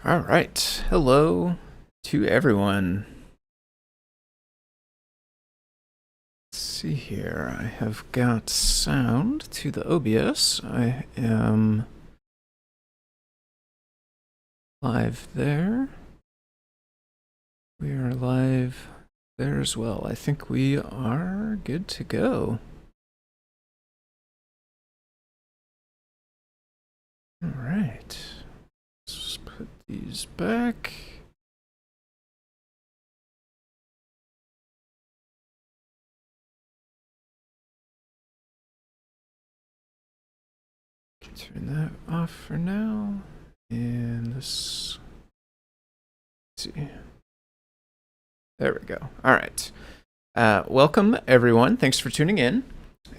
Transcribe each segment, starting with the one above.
All right. Hello to everyone. Let's see here. I have got sound to the OBS. I am live there. We are live there as well. I think we are good to go. All right. Let's put these back. Turn that off for now. And this, let's see. There we go. All right. Welcome, everyone. Thanks for tuning in.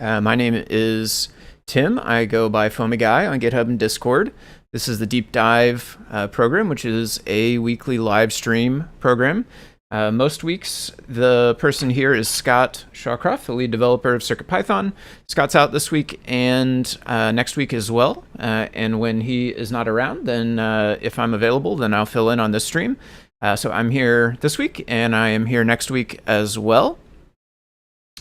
My name is Tim. I go by Foamy Guy on GitHub and Discord. This is the Deep Dive program, which is a weekly live stream program. Most weeks, the person here is Scott Shawcroft, the lead developer of CircuitPython. Scott's out this week and next week as well. And when he is not around, then if I'm available, then I'll fill in on this stream. So I'm here this week, and I am here next week as well.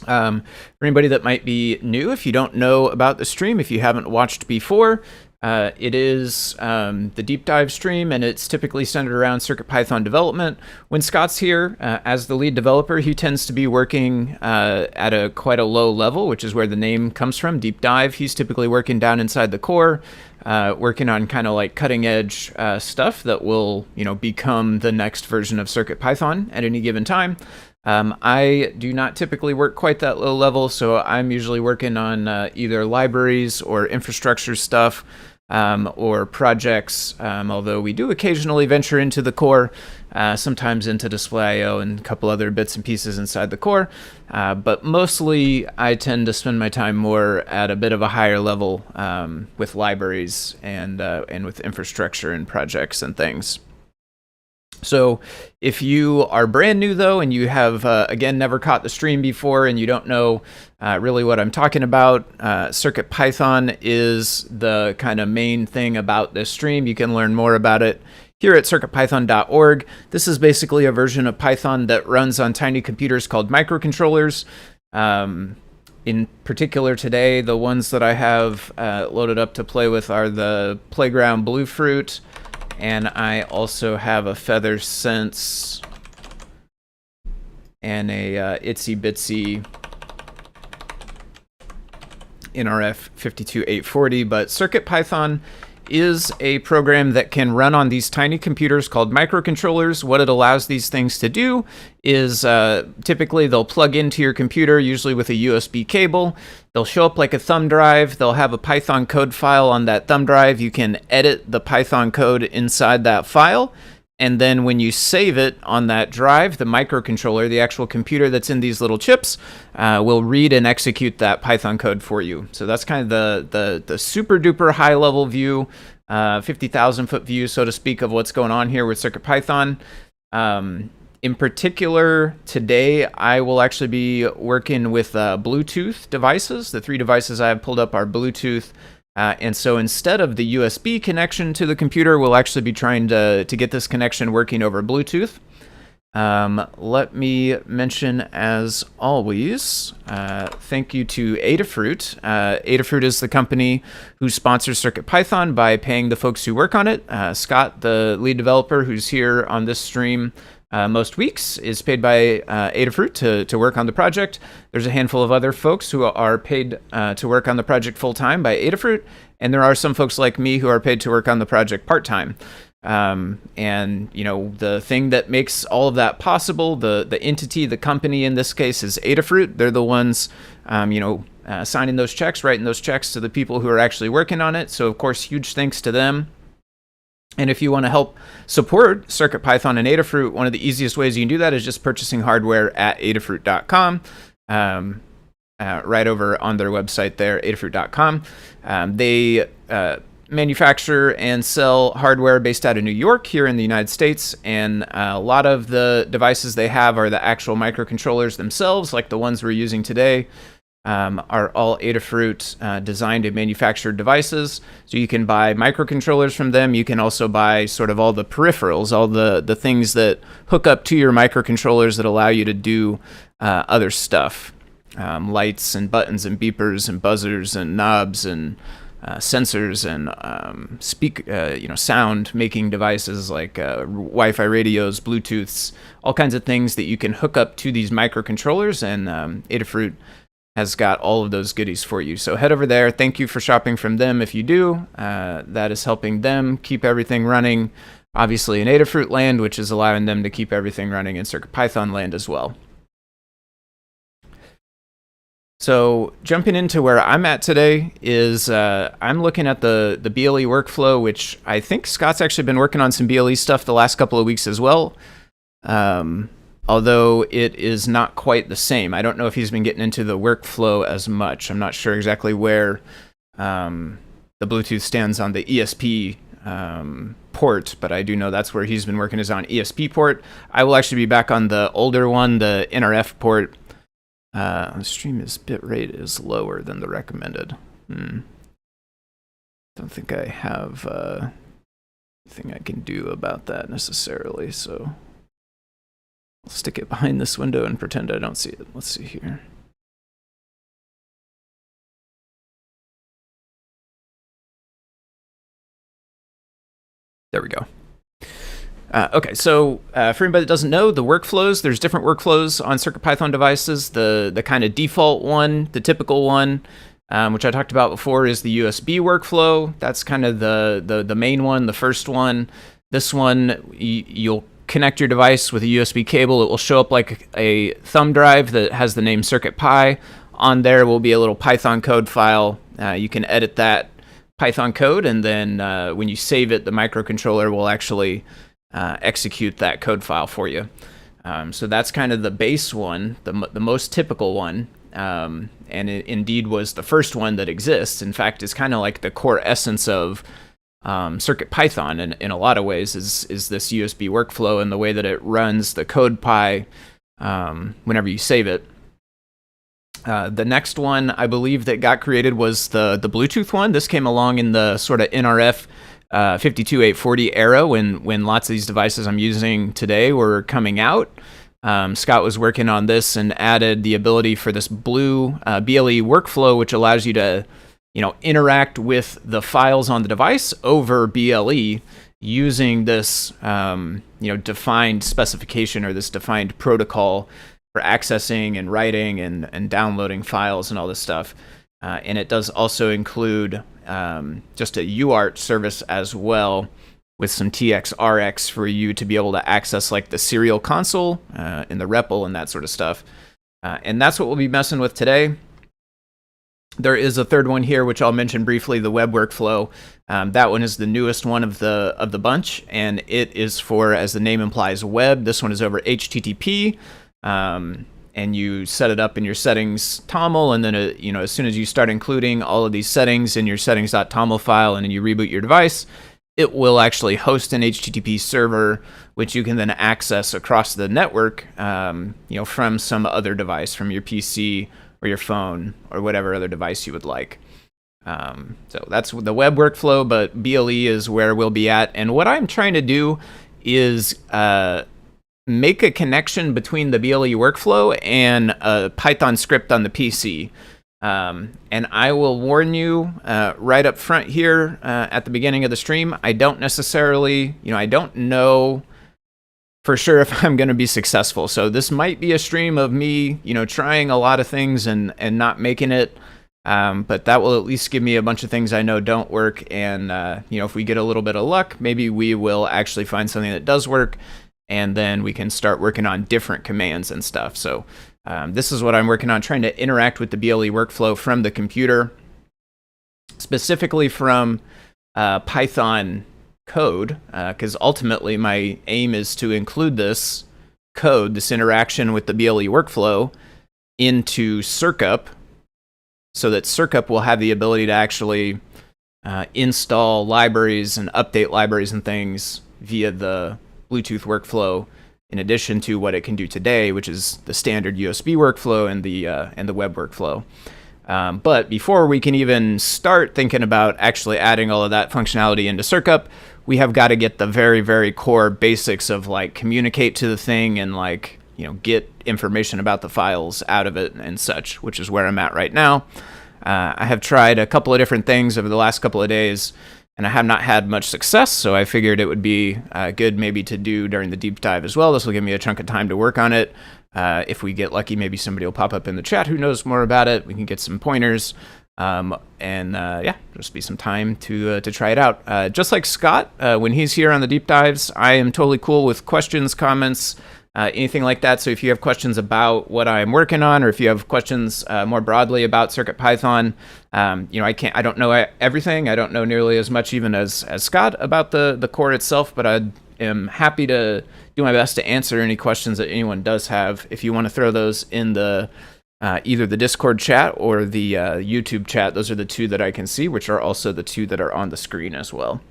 For anybody that might be new, if you don't know about the stream, if you haven't watched before, it is the deep dive stream, and it's typically centered around CircuitPython development. When Scott's here as the lead developer, he tends to be working at quite a low level, which is where the name comes from, deep dive. He's typically working down inside the core, working on kind of like cutting edge stuff that will, become the next version of CircuitPython at any given time. I do not typically work quite that low level, so I'm usually working on either libraries or infrastructure stuff or projects, although we do occasionally venture into the core, sometimes into display.io and a couple other bits and pieces inside the core. But mostly I tend to spend my time more at a bit of a higher level with libraries and with infrastructure and projects and things. So if you are brand new, though, and you have, again, never caught the stream before and you don't know really what I'm talking about, CircuitPython is the kind of main thing about this stream. You can learn more about it here at circuitpython.org. This is basically a version of Python that runs on tiny computers called microcontrollers. In particular today, the ones that I have loaded up to play with are the Playground Bluefruit, and I also have a Feather Sense and a Itsy Bitsy NRF 52840. But CircuitPython is a program that can run on these tiny computers called microcontrollers. What it allows these things to do is typically they'll plug into your computer, usually with a USB cable. They'll show up like a thumb drive. They'll have a Python code file on that thumb drive. You can edit the Python code inside that file. And then when you save it on that drive, the microcontroller, the actual computer that's in these little chips, will read and execute that Python code for you. So that's kind of the super duper high level view, 50,000 foot view, so to speak, of what's going on here with CircuitPython. In particular, today I will actually be working with Bluetooth devices. The three devices I have pulled up are Bluetooth. And so instead of the USB connection to the computer, we'll actually be trying to get this connection working over Bluetooth. Let me mention, as always, thank you to Adafruit. Adafruit is the company who sponsors CircuitPython by paying the folks who work on it. Scott, the lead developer who's here on this stream most weeks, is paid by Adafruit to work on the project. There's a handful of other folks who are paid to work on the project full-time by Adafruit, and there are some folks like me who are paid to work on the project part-time. And, the thing that makes all of that possible, the entity, the company in this case, is Adafruit. They're the ones, signing those checks, writing those checks to the people who are actually working on it. So, of course, huge thanks to them. And if you want to help support CircuitPython and Adafruit, one of the easiest ways you can do that is just purchasing hardware at adafruit.com, right over on their website there, adafruit.com. They manufacture and sell hardware based out of New York here in the United States, and a lot of the devices they have are the actual microcontrollers themselves, like the ones we're using today. are all Adafruit designed and manufactured devices. So you can buy microcontrollers from them. You can also buy sort of all the peripherals, all the things that hook up to your microcontrollers that allow you to do other stuff. Lights and buttons and beepers and buzzers and knobs and sensors and sound making devices like Wi-Fi radios, Bluetooths, all kinds of things that you can hook up to these microcontrollers, and Adafruit has got all of those goodies for you. So head over there. Thank you for shopping from them if you do. That is helping them keep everything running, obviously in Adafruit land, which is allowing them to keep everything running in CircuitPython land as well. So jumping into where I'm at today is I'm looking at the BLE workflow, which I think Scott's actually been working on some BLE stuff the last couple of weeks as well. Although it is not quite the same. I don't know if he's been getting into the workflow as much. I'm not sure exactly where the Bluetooth stands on the ESP port, but I do know that's where he's been working, is on ESP port. I will actually be back on the older one, the NRF port. Stream bitrate is lower than the recommended. Don't think I have anything I can do about that necessarily, so I'll stick it behind this window and pretend I don't see it. Let's see here. There we go. Okay, so for anybody that doesn't know, the workflows, there's different workflows on CircuitPython devices. The kind of default one, the typical one, which I talked about before, is the USB workflow. That's kind of the main one, the first one. This one, you'll connect your device with a USB cable. It will show up like a thumb drive that has the name CircuitPy. On there will be a little Python code file. You can edit that Python code, and then when you save it, the microcontroller will actually execute that code file for you. So that's kind of the base one, the most typical one, and it indeed was the first one that exists. In fact, it's kind of like the core essence of CircuitPython in a lot of ways is this USB workflow and the way that it runs the CodePy whenever you save it. The next one I believe that got created was the Bluetooth one. This came along in the sort of NRF 52840 era when lots of these devices I'm using today were coming out. Scott was working on this and added the ability for this blue BLE workflow, which allows you to interact with the files on the device over BLE using this defined specification or this defined protocol for accessing and writing and downloading files and all this stuff. And it does also include just a UART service as well, with some TXRX for you to be able to access like the serial console in the REPL and that sort of stuff. And that's what we'll be messing with today. There is a third one here, which I'll mention briefly, the web workflow. That one is the newest one of the bunch, and it is for, as the name implies, web. This one is over HTTP. And you set it up in your settings toml, and then as soon as you start including all of these settings in your settings.toml file, and then you reboot your device, it will actually host an HTTP server, which you can then access across the network, from some other device, from your PC or your phone or whatever other device you would like. So that's the web workflow, but BLE is where we'll be at. And what I'm trying to do is make a connection between the BLE workflow and a Python script on the PC. And I will warn you right up front here at the beginning of the stream, I don't necessarily, I don't know for sure if I'm going to be successful. So this might be a stream of me, trying a lot of things and not making it. But that will at least give me a bunch of things I know don't work. And, if we get a little bit of luck, maybe we will actually find something that does work. And then we can start working on different commands and stuff. So this is what I'm working on, trying to interact with the BLE workflow from the computer, specifically from Python code, because ultimately my aim is to include this code, this interaction with the BLE workflow, into Circup, so that Circup will have the ability to actually install libraries and update libraries and things via the Bluetooth workflow in addition to what it can do today, which is the standard USB workflow and the web workflow. But before we can even start thinking about actually adding all of that functionality into CircUp, we have got to get the very, very core basics of like communicate to the thing and like, get information about the files out of it and such, which is where I'm at right now. I have tried a couple of different things over the last couple of days, and I have not had much success, so I figured it would be good maybe to do during the deep dive as well. This will give me a chunk of time to work on it. If we get lucky, maybe somebody will pop up in the chat who knows more about it. We can get some pointers, yeah, just be some time to try it out. Just like Scott, when he's here on the deep dives, I am totally cool with questions, comments, anything like that. So if you have questions about what I'm working on, or if you have questions more broadly about CircuitPython, I don't know everything. I don't know nearly as much even as Scott about the core itself, but I am happy to do my best to answer any questions that anyone does have. If you want to throw those in the either the Discord chat or the YouTube chat, those are the two that I can see, which are also the two that are on the screen as well.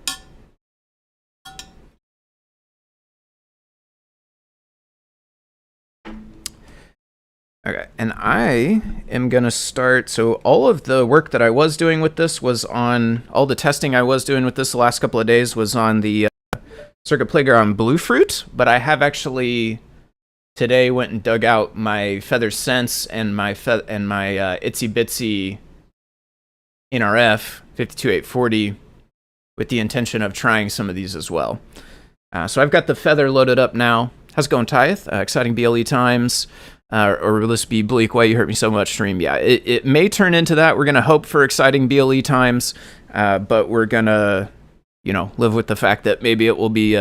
Okay, and I am going to start, so all of the work that I was doing with this was on, all the testing I was doing with this the last couple of days was on the Circuit Playground Bluefruit, but I have actually today went and dug out my Feather Sense and my Itsy Bitsy NRF 52840 with the intention of trying some of these as well. So I've got the Feather loaded up now. How's it going, Tyth? Exciting BLE times. Or will this be Bleak? Why you hurt me so much stream? Yeah, it may turn into that. We're going to hope for exciting BLE times, but we're going to, live with the fact that maybe it will be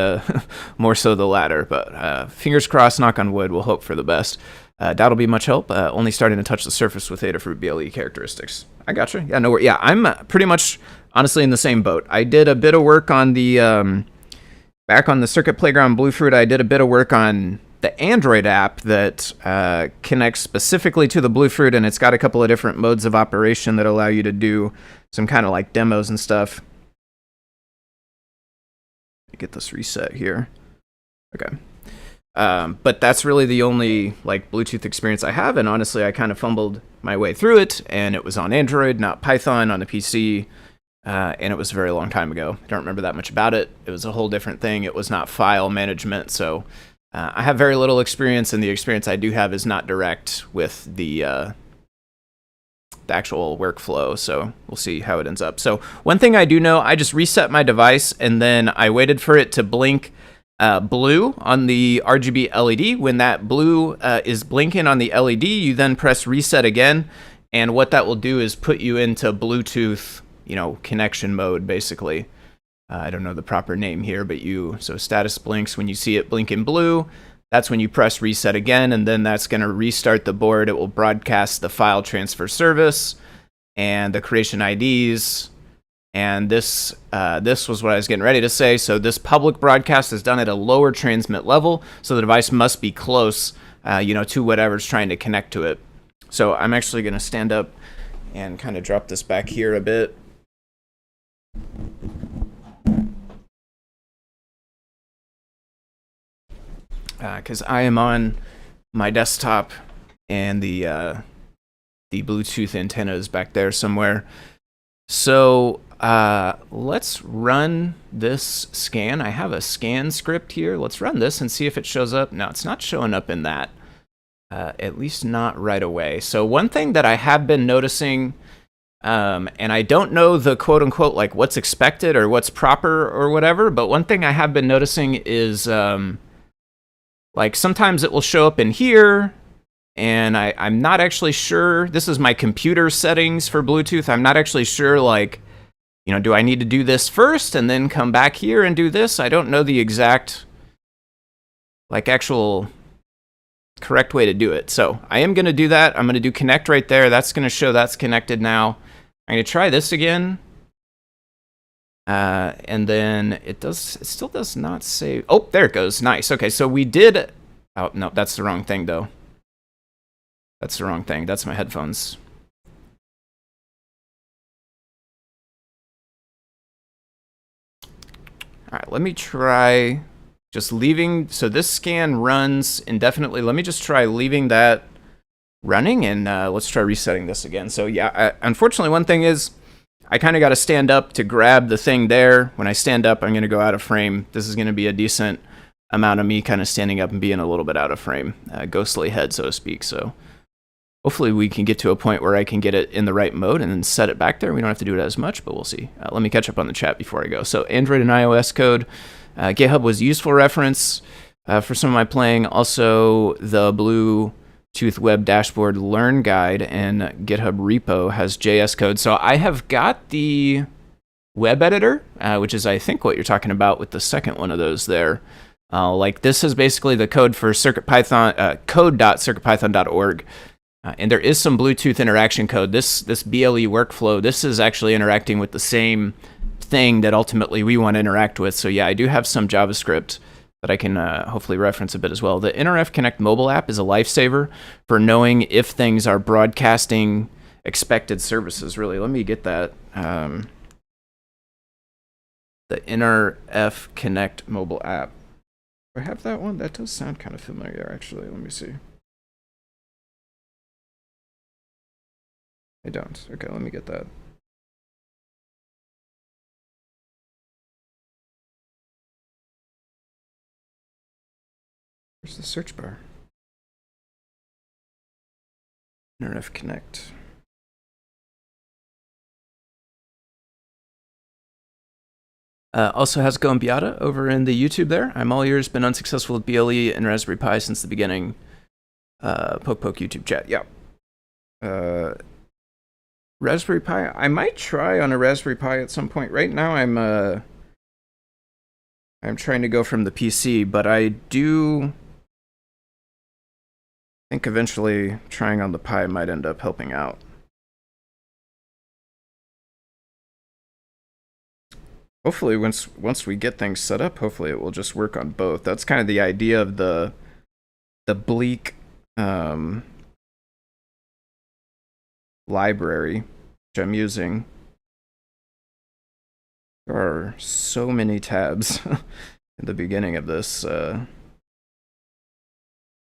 more so the latter. But fingers crossed, knock on wood, we'll hope for the best. That'll be much help. Only starting to touch the surface with Adafruit BLE characteristics. I gotcha. Yeah, no worries. Yeah, I'm pretty much honestly in the same boat. I did a bit of work on the, back on the Circuit Playground Bluefruit, I did a bit of work on the Android app that connects specifically to the Bluefruit, and it's got a couple of different modes of operation that allow you to do some kind of like demos and stuff. Get this reset here. Okay. But that's really the only like Bluetooth experience I have, and honestly, I kind of fumbled my way through it, and it was on Android, not Python on a PC, and it was a very long time ago. I don't remember that much about it. It was a whole different thing. It was not file management, so I have very little experience, and the experience I do have is not direct with the actual workflow, so we'll see how it ends up. So one thing I do know, I just reset my device, and then I waited for it to blink blue on the RGB LED. When that blue is blinking on the LED, you then press reset again, and what that will do is put you into Bluetooth, connection mode, basically. I don't know the proper name here, but so status blinks when you see it blink in blue. That's when you press reset again, and then that's going to restart the board. It will broadcast the file transfer service and the creation IDs. And this was what I was getting ready to say. So this public broadcast is done at a lower transmit level, so the device must be close, to whatever's trying to connect to it. So I'm actually going to stand up and kind of drop this back here a bit. Because I am on my desktop, and the Bluetooth antenna is back there somewhere. So let's run this scan. I have a scan script here. Let's run this and see if it shows up. No, it's not showing up in that, at least not right away. So one thing that I have been noticing, and I don't know the quote-unquote like what's expected or what's proper or whatever, but one thing I have been noticing is like sometimes it will show up in here, and I'm not actually sure. This is my computer settings for Bluetooth. I'm not actually sure, like, do I need to do this first and then come back here and do this? I don't know the exact, like, actual correct way to do it. So I am going to do that. I'm going to do connect right there. That's going to show that's connected now. I'm going to try this again. And then it still does not say, oh, there it goes. Nice. Okay, so we did, oh, no, that's the wrong thing though. That's the wrong thing. That's my headphones. All right, let me try just leaving. So this scan runs indefinitely. Let me just try leaving that running, and let's try resetting this again. So yeah, unfortunately, one thing is I kind of got to stand up to grab the thing there. When I stand up, I'm going to go out of frame. This is going to be a decent amount of me kind of standing up and being a little bit out of frame, ghostly head, so to speak. So hopefully we can get to a point where I can get it in the right mode and then set it back there. We don't have to do it as much, but we'll see. Let me catch up on the chat before I go. So Android and iOS code. GitHub was useful reference for some of my playing. Also, the Bluetooth Web Dashboard Learn Guide and GitHub repo has JS code. So I have got the web editor, which is, I think, what you're talking about with the second one of those there. Like this is basically the code for CircuitPython, code.circuitpython.org. And there is some Bluetooth interaction code. This BLE workflow, this is actually interacting with the same thing that ultimately we want to interact with. So yeah, I do have some JavaScript that I can hopefully reference a bit as well. The NRF Connect mobile app is a lifesaver for knowing if things are broadcasting expected services. Really, let me get that. The NRF Connect mobile app. Do I have that one? That does sound kind of familiar, actually. Let me see. I don't. Okay, let me get that. Where's the search bar? NRF Connect. Also, how's it going, Beata, over in the YouTube there? I'm all ears, been unsuccessful with BLE and Raspberry Pi since the beginning. Poke YouTube chat, yeah. Raspberry Pi, I might try on a Raspberry Pi at some point. Right now I'm trying to go from the PC, but I do think eventually trying on the Pi might end up helping out. Hopefully once we get things set up, hopefully it will just work on both. That's kind of the idea of the Bleak library, which I'm using. There are so many tabs in the beginning of this. Can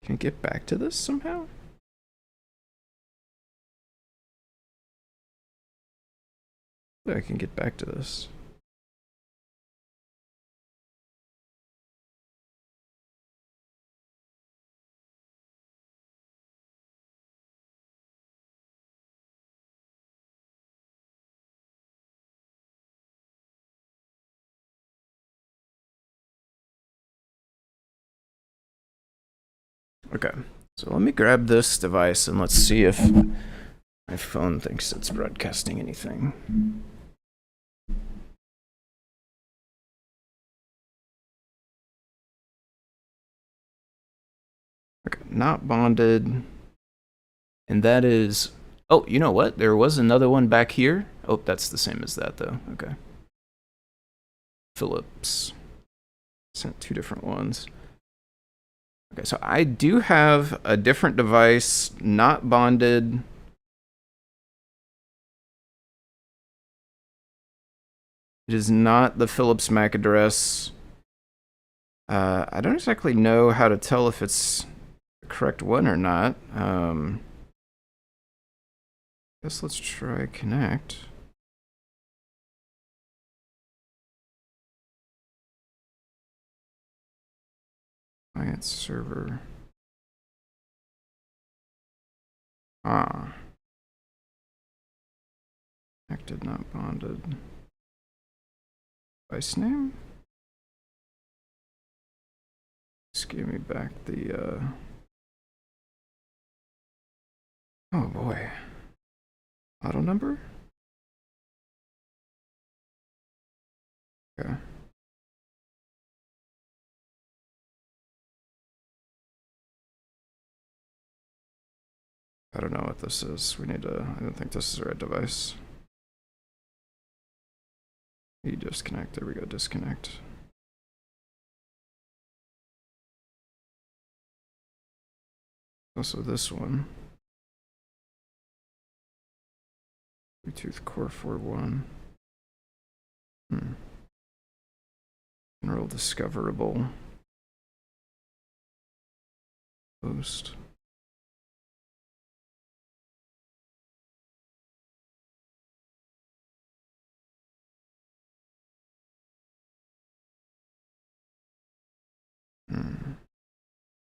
I get back to this somehow? I can get back to this. Okay, so let me grab this device and let's see if my phone thinks it's broadcasting anything. Okay, not bonded. And that is, oh, you know what? There was another one back here. Oh, that's the same as that though. Okay. Philips. Sent two different ones. Okay, so I do have a different device, not bonded. It is not the Philips MAC address. I don't exactly know how to tell if it's the correct one or not. Guess let's try connect. Client server. Connected, not bonded. Device name? Just give me back the, oh boy. Auto number? Okay. I don't know what this is. We need to, I don't think this is the right device. You disconnect, there we go, disconnect. Also this one. Bluetooth Core 4.1. General discoverable. Post.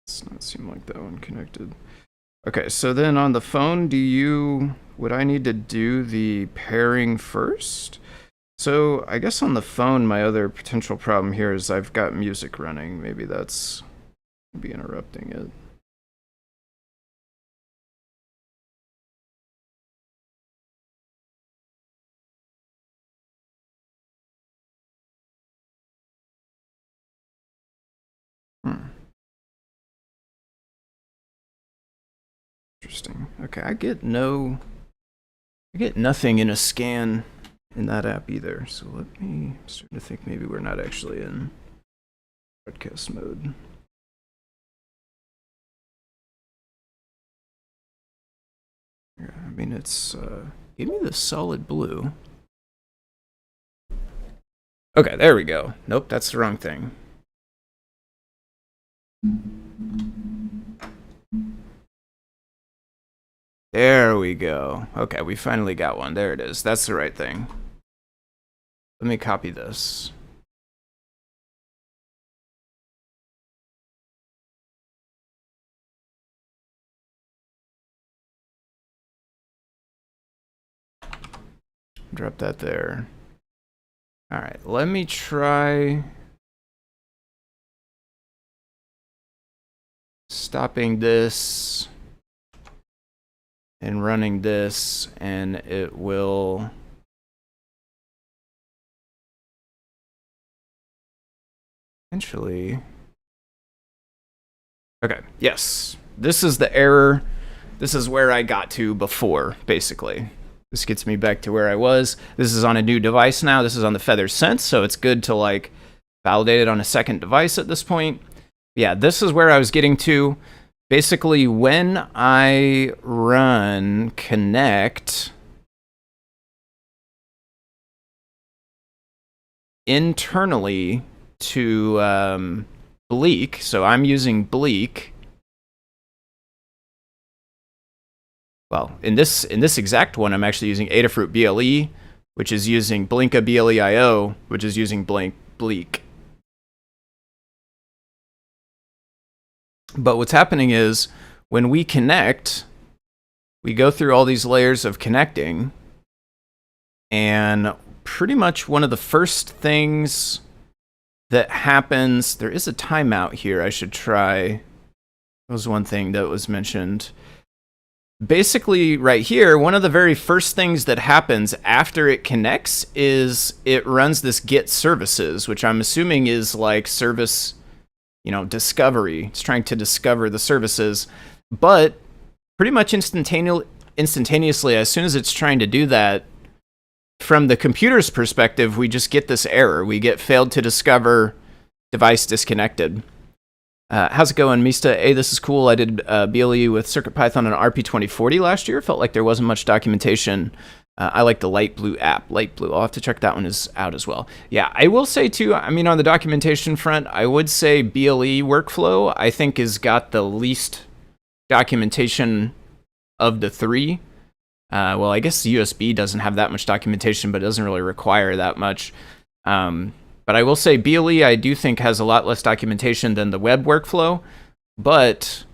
Does not seem like that one connected. Okay, so then on the phone, would I need to do the pairing first? So I guess on the phone, my other potential problem here is I've got music running. Maybe that's be interrupting it. Interesting. Okay, I get nothing in a scan in that app either. So I'm starting to think maybe we're not actually in broadcast mode. Yeah, I mean, it's give me the solid blue. Okay, there we go. Nope, that's the wrong thing. There we go. Okay, we finally got one. There it is. That's the right thing. Let me copy this. Drop that there. All right, let me try stopping this and running this, and it will eventually. Okay, yes. This is the error. This is where I got to before, basically. This gets me back to where I was. This is on a new device now. This is on the Feather Sense, so it's good to like validate it on a second device at this point. Yeah, this is where I was getting to. Basically, when I run connect internally to Bleak, so I'm using Bleak. Well, in this exact one, I'm actually using Adafruit BLE, which is using Blinka BLE.io, which is using Bleak. But what's happening is when we connect, we go through all these layers of connecting, and pretty much one of the first things that happens, there is a timeout here I should try. That was one thing that was mentioned. Basically, right here, one of the very first things that happens after it connects is it runs this get services, which I'm assuming is like service, discovery. It's trying to discover the services, but pretty much instantaneously, as soon as it's trying to do that, from the computer's perspective, we just get this error. We get failed to discover, device disconnected. How's it going, Mista? Hey, this is cool. I did BLE with CircuitPython and RP2040 last year. Felt like there wasn't much documentation. I like the Light Blue app. Light Blue. I'll have to check that one out as well. Yeah, I will say too, I mean, on the documentation front, I would say BLE workflow, I think, has got the least documentation of the three. Well, I guess the USB doesn't have that much documentation, but it doesn't really require that much. But I will say BLE, I do think, has a lot less documentation than the web workflow. But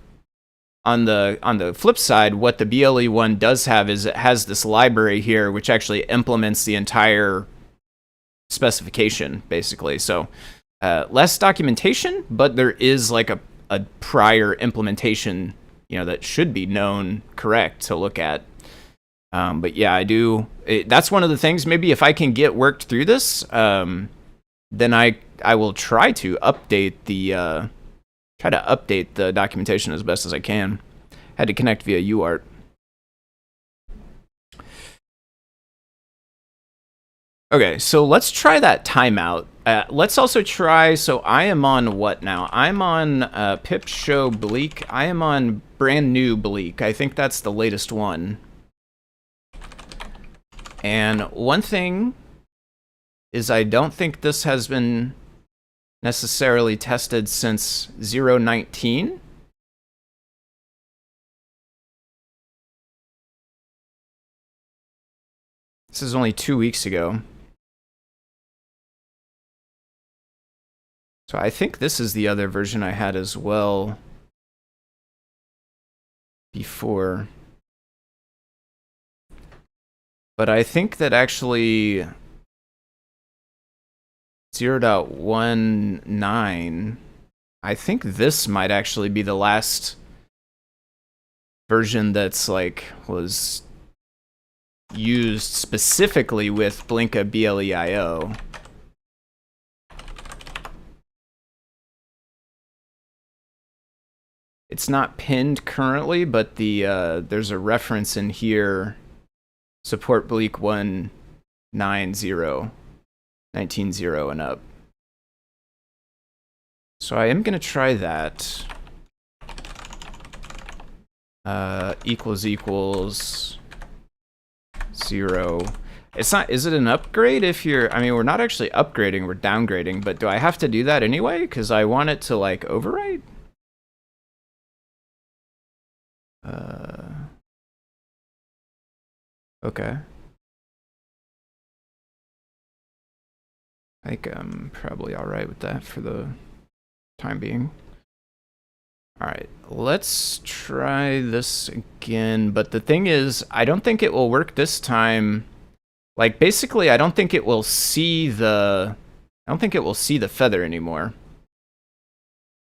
on the flip side, what the BLE one does have is it has this library here, which actually implements the entire specification, basically. So less documentation, but there is like a prior implementation, that should be known correct to look at. But yeah, I do. That's one of the things. Maybe if I can get worked through this, then I will try to update the documentation as best as I can. Had to connect via UART. Okay, so let's try that timeout. Let's also try. So I am on what now? I'm on pip show Bleak. I am on brand new Bleak. I think that's the latest one. And one thing is I don't think this has been necessarily tested since 0.19. This is only 2 weeks ago. So I think this is the other version I had as well before. But I think that actually 0.19, I think this might actually be the last version that's like was used specifically with Blinka BLE.io. It's not pinned currently, but the there's a reference in here. Support Bleak 190, 19.0 and up. So I am gonna try that. Equals 0. It's not, is it an upgrade if you're, I mean, we're not actually upgrading, we're downgrading, but do I have to do that anyway? Because I want it to like overwrite? Okay. I think I'm probably alright with that for the time being. Alright, let's try this again, but the thing is, I don't think it will work this time. Like, basically, I don't think it will see the feather anymore.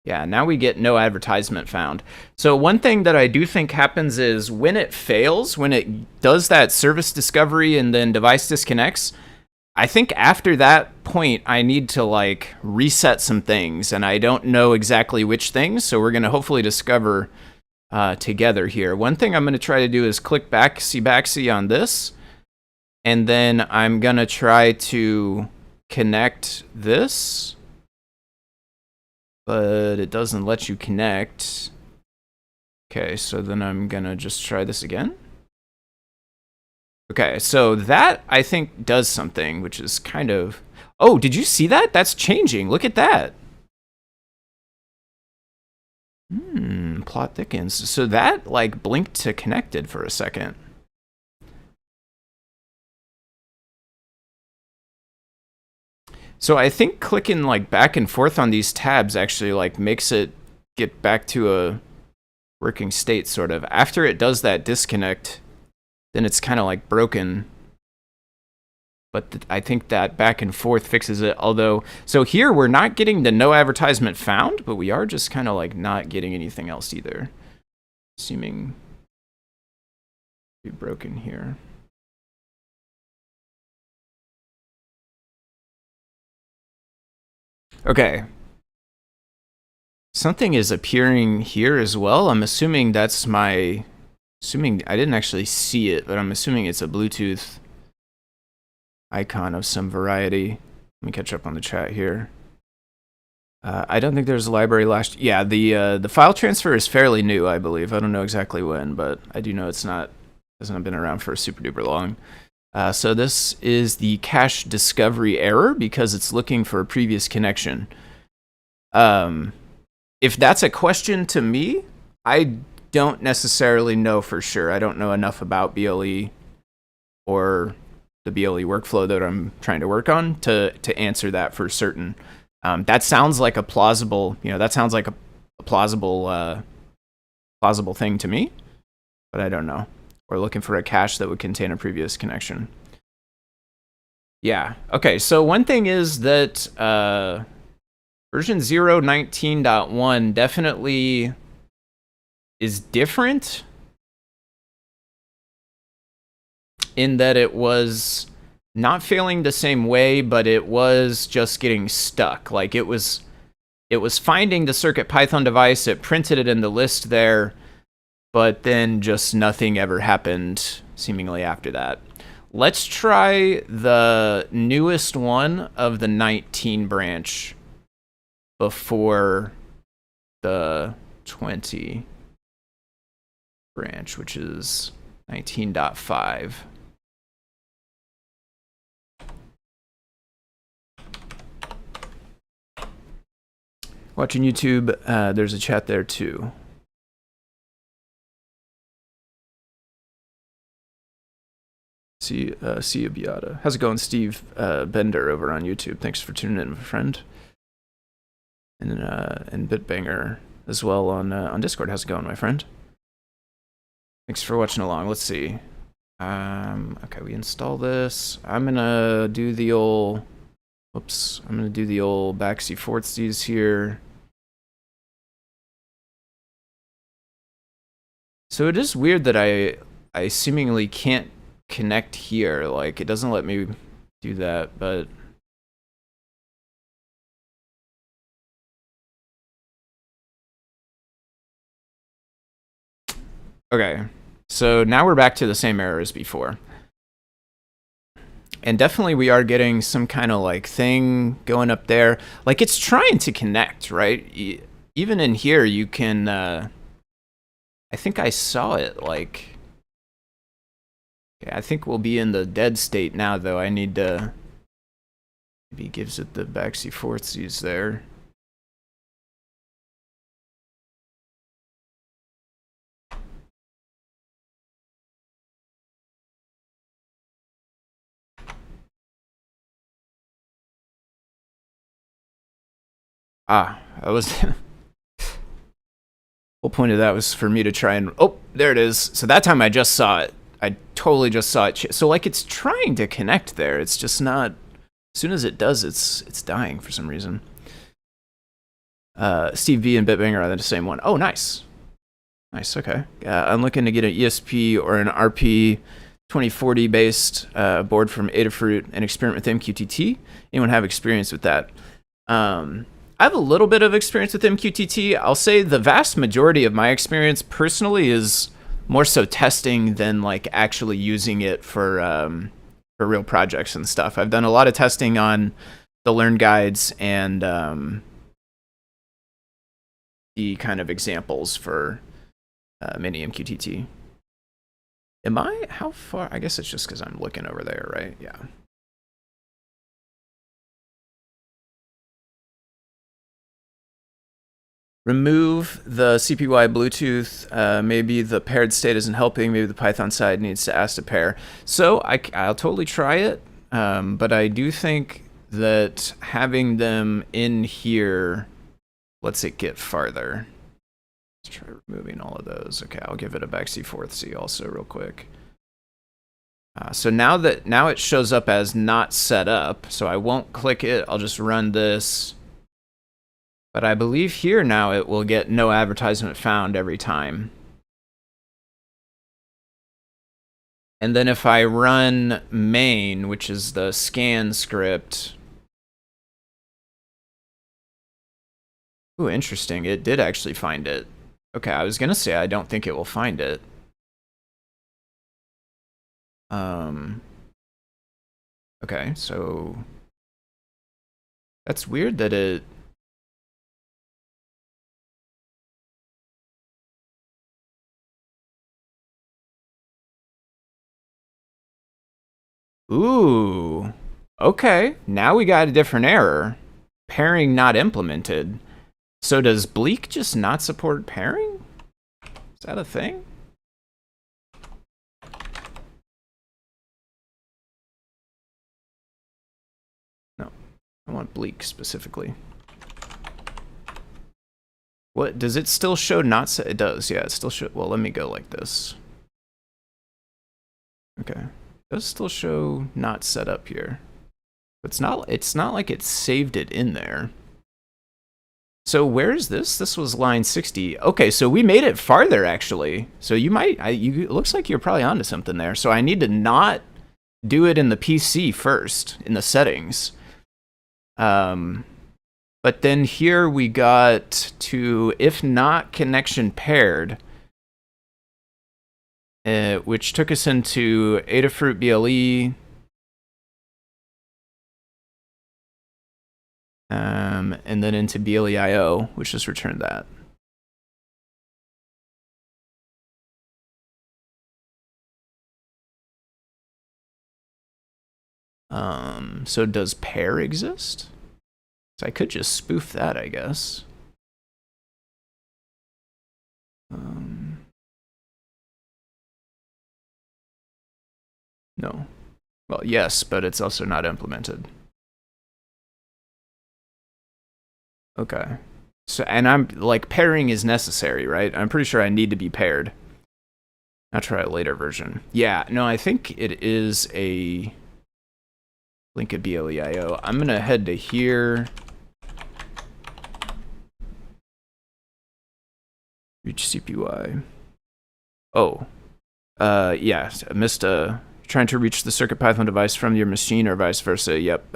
Yeah, now we get no advertisement found. So one thing that I do think happens is when it fails, when it does that service discovery and then device disconnects, I think after that point, I need to like reset some things, and I don't know exactly which things, so we're gonna hopefully discover together here. One thing I'm gonna try to do is click backsy on this, and then I'm gonna try to connect this, but it doesn't let you connect. Okay, so then I'm gonna just try this again. Okay, so that, I think, does something, which is kind of... Oh, did you see that? That's changing. Look at that. Plot thickens. So that, like, blinked to connected for a second. So I think clicking, like, back and forth on these tabs actually, like, makes it get back to a working state, sort of. After it does that disconnect, then it's kind of like broken. But I think that back and forth fixes it. Although, so here we're not getting the no advertisement found, but we are just kind of like not getting anything else either. Assuming to be broken here. Okay. Something is appearing here as well. I'm assuming that's my... Assuming I didn't actually see it, but I'm assuming it's a Bluetooth icon of some variety. Let me catch up on the chat here. I don't think there's a library last... Yeah, the file transfer is fairly new, I believe. I don't know exactly when, but I do know it's not... hasn't been around for super duper long. So this is the cache discovery error because it's looking for a previous connection. If that's a question to me, I don't necessarily know for sure. I don't know enough about BLE or the BLE workflow that I'm trying to work on to answer that for certain. That sounds like a plausible, that sounds like a plausible thing to me, but I don't know. We're looking for a cache that would contain a previous connection. Yeah. Okay. So one thing is that version 0.19.1 definitely is different in that it was not failing the same way, but it was just getting stuck. Like it was finding the CircuitPython device, it printed it in the list there, but then just nothing ever happened seemingly after that. Let's try the newest one of the 19 branch before the 20 branch, which is 19.5. Watching YouTube, there's a chat there too. See you, Beata. How's it going, Steve Bender over on YouTube? Thanks for tuning in, my friend. And Bitbanger as well on Discord. How's it going, my friend? Thanks for watching along. Let's see. Okay, we install this. I'm gonna do the old. Whoops. I'm gonna do the old backseat fortsies here. So it is weird that I seemingly can't connect here. Like, it doesn't let me do that, but okay. So now we're back to the same error as before. And definitely we are getting some kind of like thing going up there. Like, it's trying to connect, right? Even in here you can I think I saw it, like... Okay, I think we'll be in the dead state now, though. I need to... Maybe he gives it the backseat fortsies there. Ah, that was... whole point of that was for me to try and... Oh, there it is. So that time I just saw it. I totally just saw it. So, like, it's trying to connect there. It's just not... As soon as it does, it's dying for some reason. Steve V and Bitbanger are the same one. Oh, nice. Nice, okay. I'm looking to get an ESP or an RP 2040 based board from Adafruit and experiment with MQTT. Anyone have experience with that? I have a little bit of experience with MQTT. I'll say the vast majority of my experience personally is more so testing than like actually using it for real projects and stuff. I've done a lot of testing on the Learn guides and the kind of examples for mini MQTT. Am I? How far? I guess it's just because I'm looking over there, right? Yeah. Remove the CPY Bluetooth. Maybe the paired state isn't helping. Maybe the Python side needs to ask to pair. So I'll totally try it. But I do think that having them in here lets it get farther. Let's try removing all of those. Okay, I'll give it a backseat forth-C also real quick. So now it shows up as not set up. So I won't click it. I'll just run this. But I believe here now it will get no advertisement found every time. And then if I run main, which is the scan script. Ooh, interesting. It did actually find it. Okay, I was going to say I don't think it will find it. Okay, so that's weird that it... Ooh, okay. Now we got a different error. Pairing not implemented. So does Bleak just not support pairing? Is that a thing? No, I want Bleak specifically. What, does it still show not set? It does, yeah, it still show. Well, let me go like this. Okay. It does still show not set up here. It's not like it saved it in there. So where is this? This was line 60. Okay, so we made it farther actually. So you might it looks like you're probably onto something there. So I need to not do it in the PC first in the settings. But then here we got to if not connection paired, which took us into Adafruit BLE. And then into BLE.io, which just returned that. So does pair exist? So I could just spoof that, I guess. No. Well, yes, but it's also not implemented. Okay. So, and I'm like, pairing is necessary, right? I'm pretty sure I need to be paired. I'll try a later version. Yeah, no, I think it is a link at BLEIO. I'm gonna head to here. Reach CPY. Oh, yeah, I missed trying to reach the CircuitPython device from your machine or vice versa. Yep.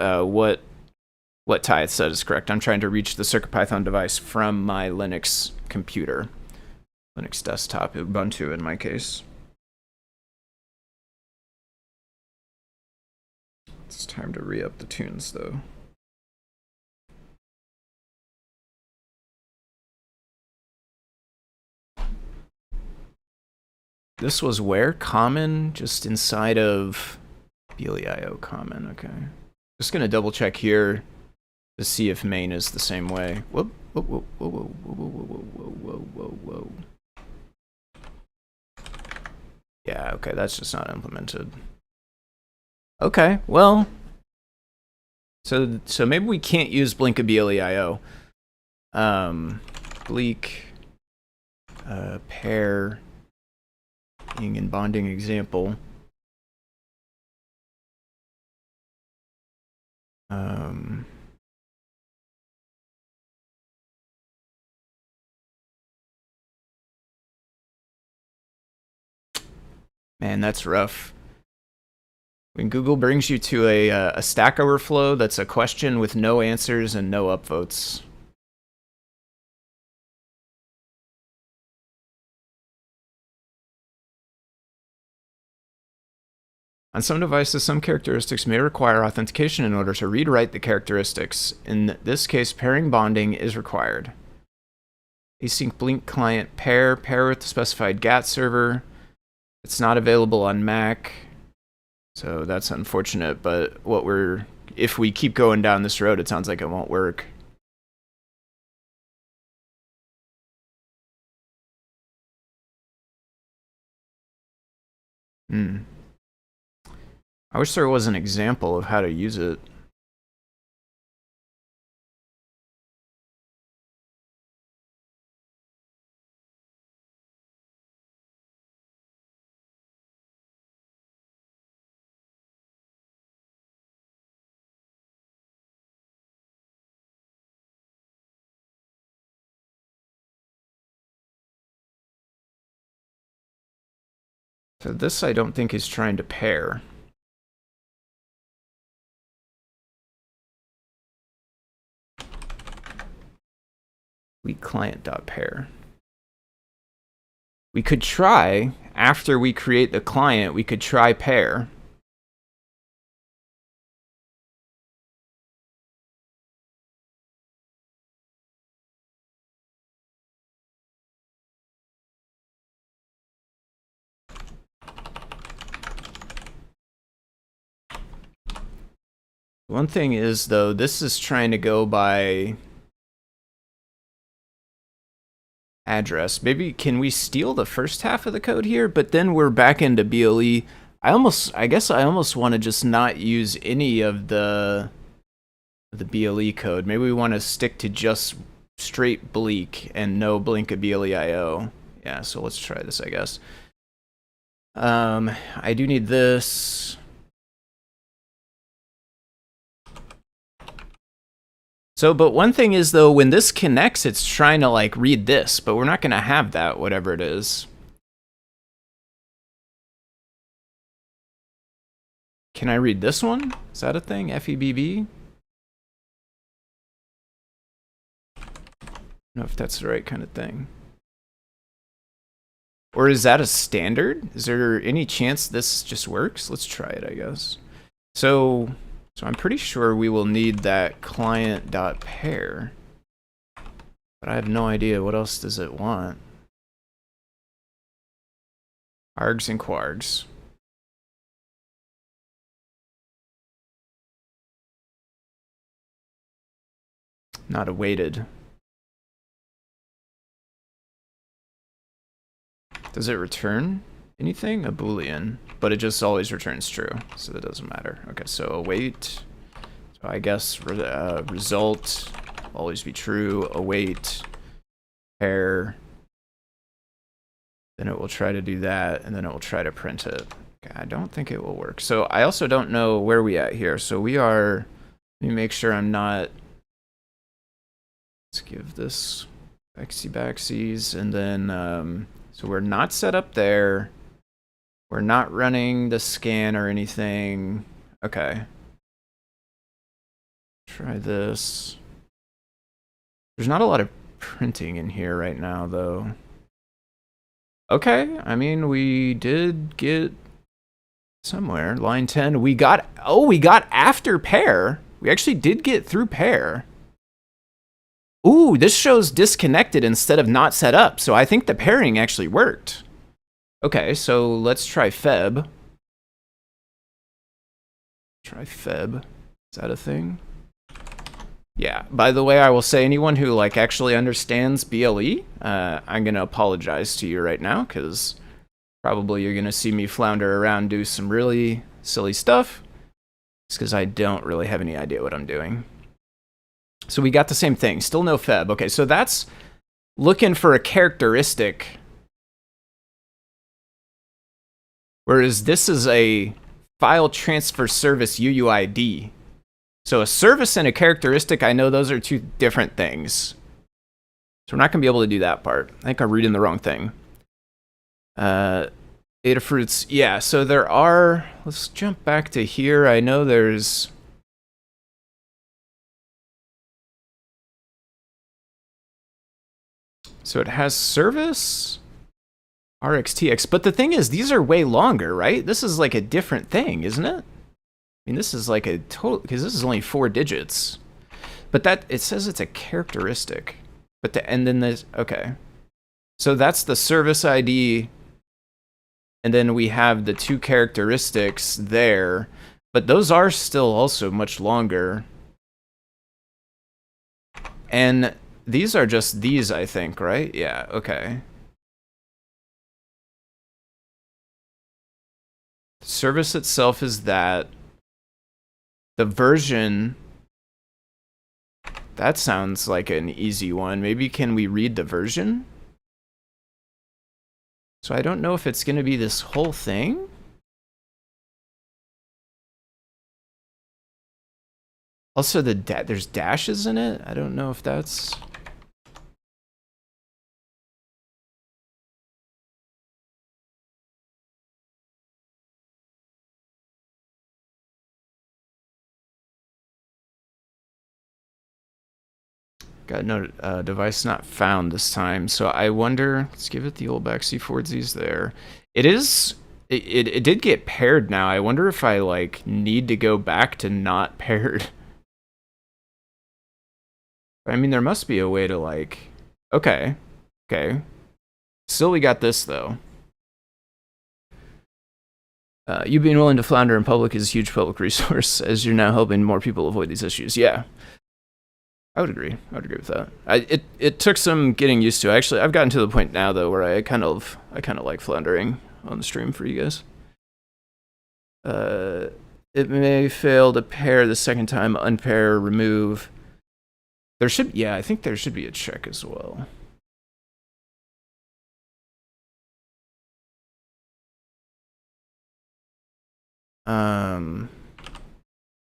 What Ty said is correct. I'm trying to reach the CircuitPython device from my Linux computer. Linux desktop, Ubuntu in my case. It's time to re-up the tunes though. This was where? Common? Just inside of BLEIO common, okay. Just gonna double check here to see if main is the same way. Whoa, whoa, whoa, whoa, whoa, whoa, whoa, whoa, whoa, whoa, whoa. Yeah, okay, that's just not implemented. Okay, well, so maybe we can't use Blinka BLEIO. Bleak, pair, being in bonding example. Man, that's rough. When Google brings you to a Stack Overflow that's a question with no answers and no upvotes. On some devices, some characteristics may require authentication in order to read-write the characteristics. In this case, pairing bonding is required. Async Blink client pair with the specified GAT server. It's not available on Mac, so that's unfortunate, but if we keep going down this road, it sounds like it won't work. I wish there was an example of how to use it. So this I don't think is trying to pair. We client.pair. We could try, after we create the client, we could try pair. One thing is, though, this is trying to go by address. Maybe can we steal the first half of the code here? But then we're back into BLE. I guess I almost want to just not use any of the BLE code. Maybe we want to stick to just straight Bleak and no Blinka BLEIO. Yeah, so let's try this, I guess. I do need this. So, but one thing is, though, when this connects, it's trying to, like, read this, but we're not going to have that, whatever it is. Can I read this one? Is that a thing? FEBB? I don't know if that's the right kind of thing. Or is that a standard? Is there any chance this just works? Let's try it, I guess. So I'm pretty sure we will need that client.pair. But I have no idea what else does it want. Args and quargs. Not awaited. Does it return? anything? A Boolean, but it just always returns true, so that doesn't matter. Okay, so await. So I guess result always be true. Await pair. Then it will try to do that, and then it will try to print it. Okay, I don't think it will work. So I also don't know where we at here. So we are. Let me make sure I'm not. Let's give this backsies, and then so we're not set up there. We're not running the scan or anything. Okay. Try this. There's not a lot of printing in here right now, though. Okay, I mean, we did get somewhere. Line 10, we got after pair. We actually did get through pair. Ooh, this shows disconnected instead of not set up, so I think the pairing actually worked. Okay, so let's try Feb. Try Feb. Is that a thing? Yeah, by the way, I will say anyone who like actually understands BLE, I'm going to apologize to you right now, because probably you're going to see me flounder around, do some really silly stuff. It's because I don't really have any idea what I'm doing. So we got the same thing, still no Feb. Okay, so that's looking for a characteristic. Whereas this is a file transfer service UUID. So a service and a characteristic, I know those are two different things. So we're not going to be able to do that part. I think I'm reading the wrong thing. Adafruits, yeah, so there are, let's jump back to here. I know there's, so it has service, RxTX, but the thing is, these are way longer, right? This is like a different thing, isn't it? I mean, this is like a total, because this is only 4 digits. But that, it says it's a characteristic. But and then there's, okay. So that's the service ID. And then we have the 2 characteristics there. But those are still also much longer. And these are just these, I think, right? Yeah, okay. The service itself is that. The version, that sounds like an easy one. Maybe can we read the version? So I don't know if it's going to be this whole thing. Also, there's dashes in it. I don't know if that's... Got no device not found this time. So I wonder, let's give it the old backseat forwardsies there. It is, it did get paired now. I wonder if I like need to go back to not paired. I mean, there must be a way to like, okay. Still we got this though. You being willing to flounder in public is a huge public resource, as you're now helping more people avoid these issues. Yeah. I would agree with that. It took some getting used to. Actually, I've gotten to the point now though where I kind of like floundering on the stream for you guys. It may fail to pair the second time, unpair, remove. There should, yeah, I think there should be a check as well.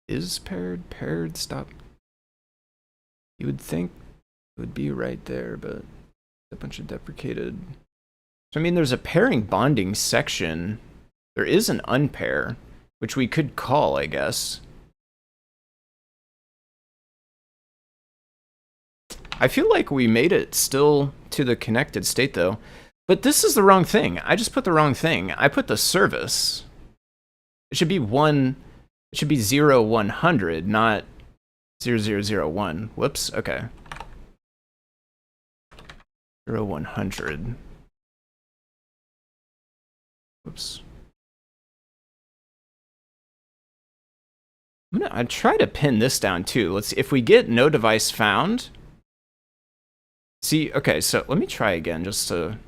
Is paired, stop. You would think it would be right there, but a bunch of deprecated. So, I mean, there's a pairing bonding section. There is an unpair, which we could call, I guess. I feel like we made it still to the connected state, though. But this is the wrong thing. I just put the wrong thing. I put the service. It should be 1. It should be 0, 100, not 0001. Whoops, okay. 0, 100. Whoops. I try to pin this down too. Let's see if we get no device found. See, okay, so let me try again just to.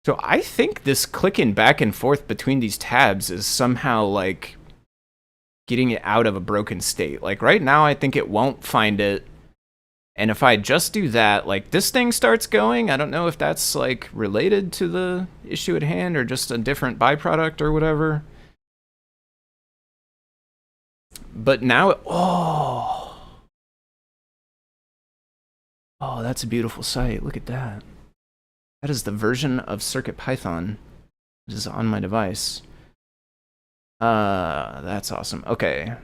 So I think this clicking back and forth between these tabs is somehow like getting it out of a broken state. Like right now, I think it won't find it. And if I just do that, like this thing starts going. I don't know if that's like related to the issue at hand or just a different byproduct or whatever. But now, oh, that's a beautiful sight. Look at that. That is the version of CircuitPython that is on my device. That's awesome. Okay.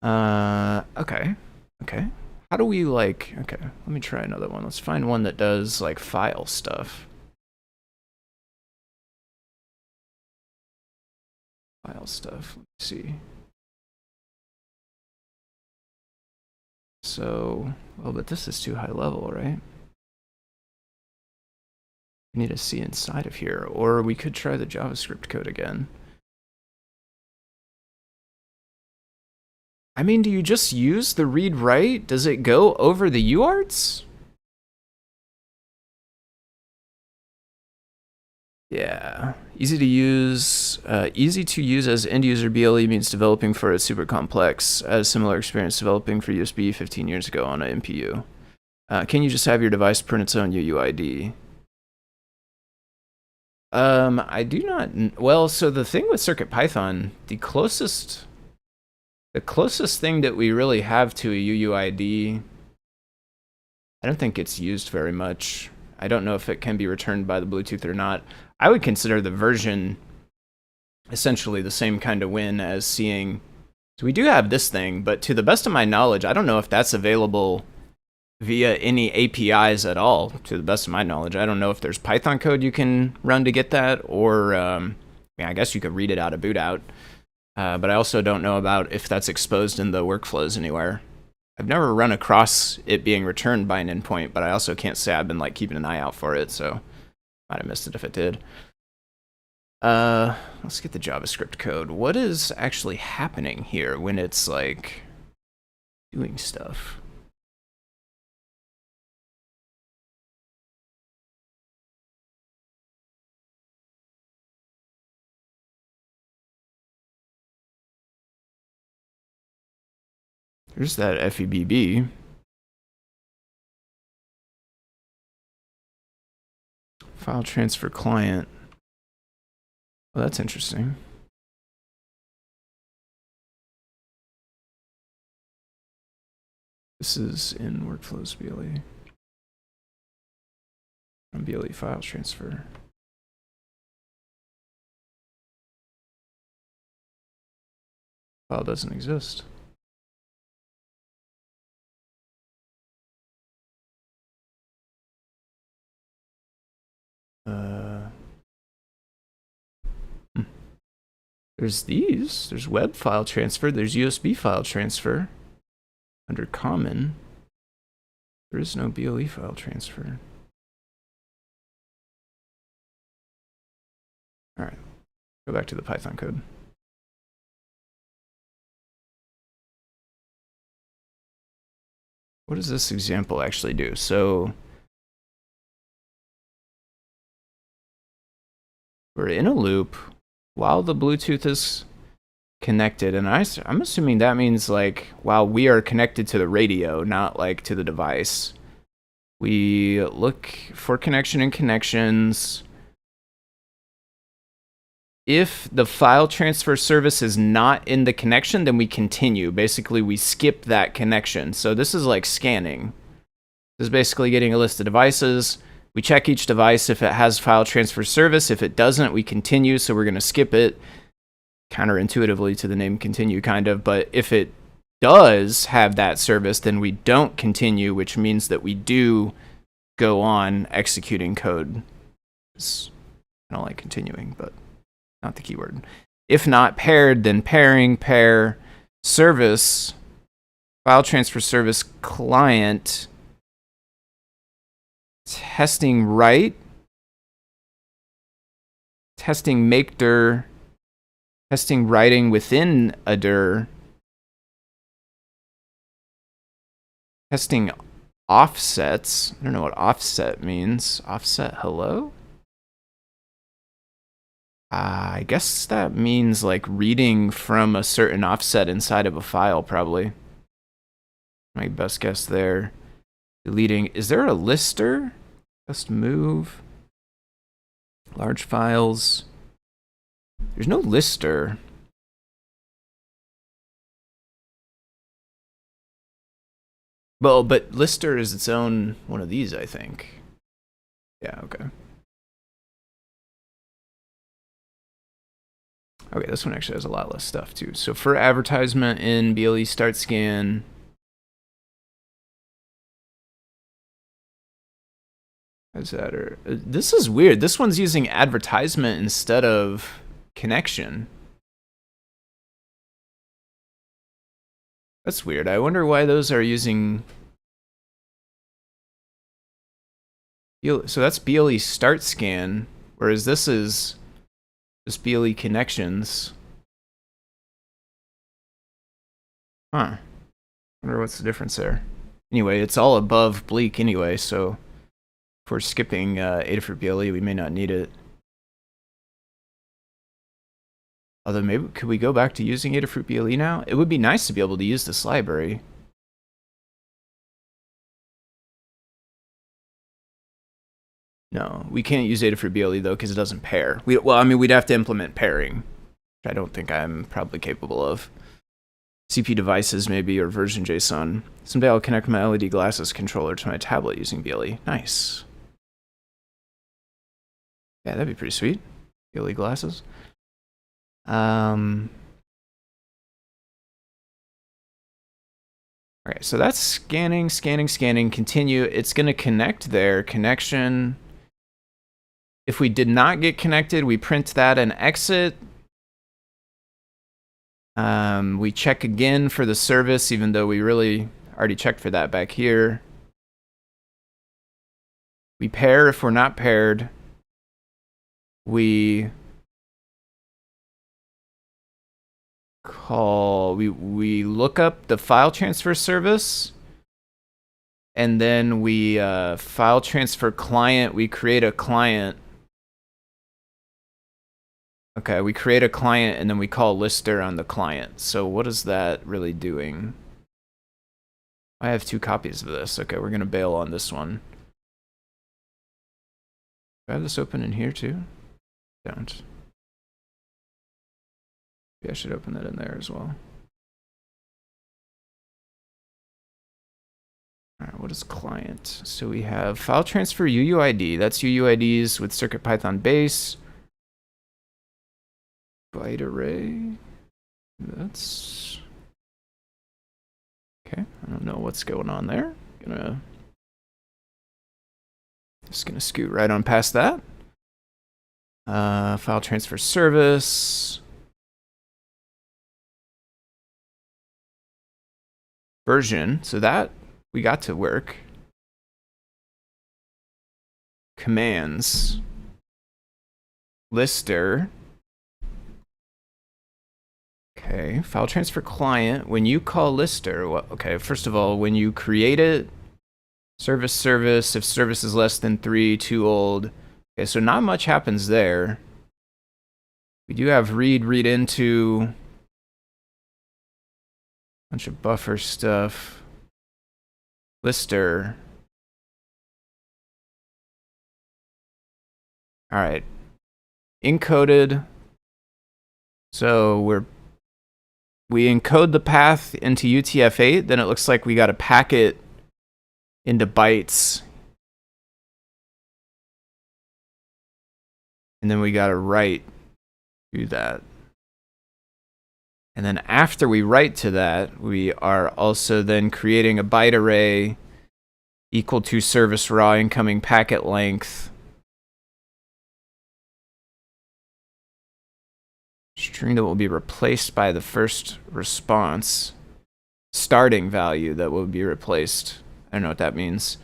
Okay. Okay. How do we like, okay, let me try another one. Let's find one that does like file stuff. File stuff, let's see. So, well, but this is too high level, right? We need to see inside of here, or we could try the JavaScript code again. I mean, do you just use the read write? Does it go over the UARTs? Yeah, easy to use as end user BLE means developing for a super complex. I had a similar experience developing for USB 15 years ago on an MPU. Can you just have your device print its own UUID? I do not. Well, so the thing with CircuitPython, the closest thing that we really have to a UUID, I don't think it's used very much. I don't know if it can be returned by the Bluetooth or not. I would consider the version essentially the same kind of win as seeing. So we do have this thing, but to the best of my knowledge, I don't know if that's available via any APIs at all. To the best of my knowledge, I don't know if there's Python code you can run to get that, or I guess you could read it out of boot out. But I also don't know about if that's exposed in the workflows anywhere. I've never run across it being returned by an endpoint, but I also can't say I've been like keeping an eye out for it, so might have missed it if it did. Let's get the JavaScript code. What is actually happening here when it's like doing stuff? There's that FEBB. File transfer client. Well, that's interesting. This is in workflows BLE. From BLE file transfer. File doesn't exist. There's these. There's web file transfer. There's USB file transfer. Under common, there is no BLE file transfer. All right, go back to the Python code. What does this example actually do? So we're in a loop while the Bluetooth is connected, and I'm assuming that means like while we are connected to the radio, not like to the device. We look for connection and connections. If the file transfer service is not in the connection, then we continue. Basically, we skip that connection. So this is like scanning. This is basically getting a list of devices. We check each device if it has file transfer service. If it doesn't, we continue. So we're going to skip it counterintuitively to the name continue, kind of. But if it does have that service, then we don't continue, which means that we do go on executing code. I don't like continuing, but not the keyword. If not paired, then pairing, pair, service, file transfer service, client, testing write, testing make dir, testing writing within a dir, testing offsets. I don't know what offset means. Offset hello? I guess that means like reading from a certain offset inside of a file, probably. My best guess there. Deleting. Is there a lister? Just move. Large files. There's no lister. Well, but lister is its own one of these, I think. Yeah, okay. Okay, this one actually has a lot less stuff too. So for advertisement in BLE start scan, is that or this is weird. This one's using advertisement instead of connection. That's weird. I wonder why those are using. So that's BLE start scan, whereas this is just BLE connections. Huh. Wonder what's the difference there. Anyway, it's all above bleak anyway, so if we're skipping Adafruit BLE, we may not need it. Although maybe, could we go back to using Adafruit BLE now? It would be nice to be able to use this library. No, we can't use Adafruit BLE though because it doesn't pair. Well, I mean, we'd have to implement pairing, which I don't think I'm probably capable of. CP devices maybe, or version JSON. Someday I'll connect my LED glasses controller to my tablet using BLE. Nice. Yeah, that'd be pretty sweet. BLE glasses. Okay, so that's scanning, continue. It's going to connect there, connection. If we did not get connected, we print that and exit. We check again for the service, even though we really already checked for that back here. We pair if we're not paired. We call, we look up the file transfer service, and then we file transfer client, we create a client. Okay, we create a client and then we call lister on the client. So what is that really doing? I have 2 copies of this. Okay, we're gonna bail on this one. Do I have this open in here too? Don't. Maybe I should open that in there as well. All right, what is client? So we have file transfer UUID. That's UUIDs with CircuitPython base. Byte array. That's okay. I don't know what's going on there. Just gonna scoot right on past that. File transfer service. Version. So that we got to work. Commands. Lister. Okay, file transfer client. When you call lister, okay, first of all, when you create it, service, if service is less than 3, too old. Okay, so not much happens there. We do have read into, bunch of buffer stuff. Lister. All right, encoded. So we encode the path into UTF-8, then it looks like we got to pack it into bytes. And then we got to write to that. And then after we write to that, we are also then creating a byte array equal to service raw incoming packet length. String that will be replaced by the first response. Starting value that will be replaced. I don't know what that means.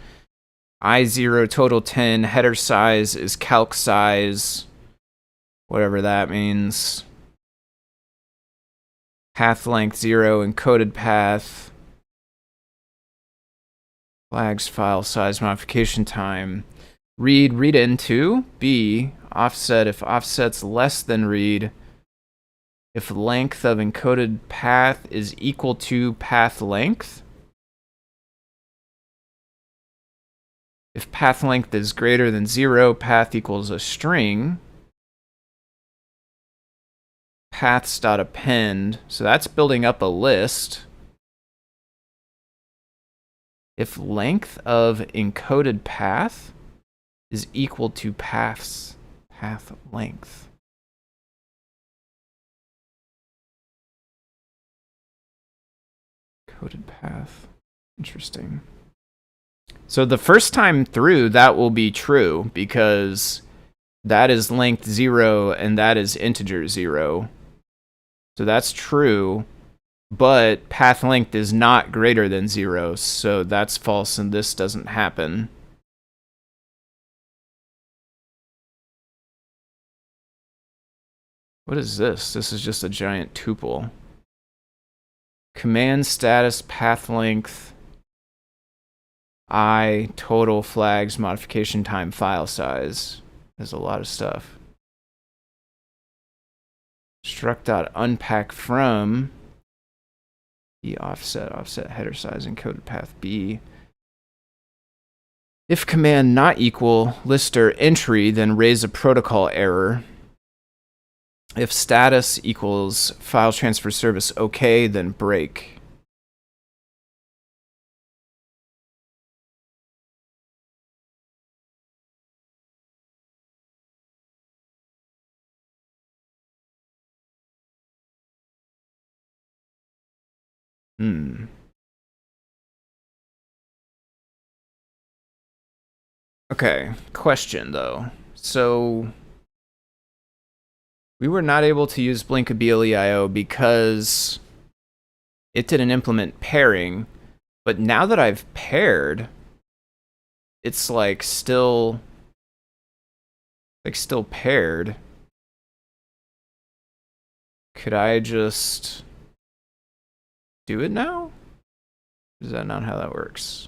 I0 total 10. Header size is calc size. Whatever that means. Path length 0. Encoded path. flags file size modification time. Read into. B, offset if offset's less than read. If length of encoded path is equal to path length. If path length is greater than 0, path equals a string. Paths.append. So that's building up a list. If length of encoded path is equal to path length. Encoded path. Interesting. So the first time through, that will be true because that is length 0 and that is integer 0. So that's true, but path length is not greater than 0, so that's false and this doesn't happen. What is this? This is just a giant tuple. Command status path length I total flags modification time file size. There's a lot of stuff. Struct.unpack from the offset header size encoded path B. If command not equal lister entry, then raise a protocol error. If status equals file transfer service OK, then break. Okay, question though. So we were not able to use Blinka BLE.io because it didn't implement pairing, but now that I've paired, it's like still paired. Could I just do it now? Is that not how that works?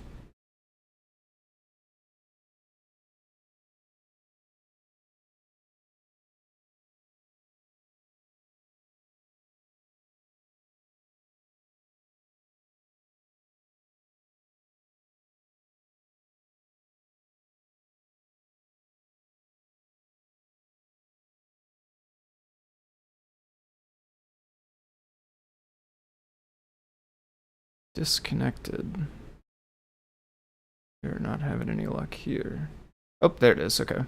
Disconnected. We're not having any luck here. Oh, there it is. Okay.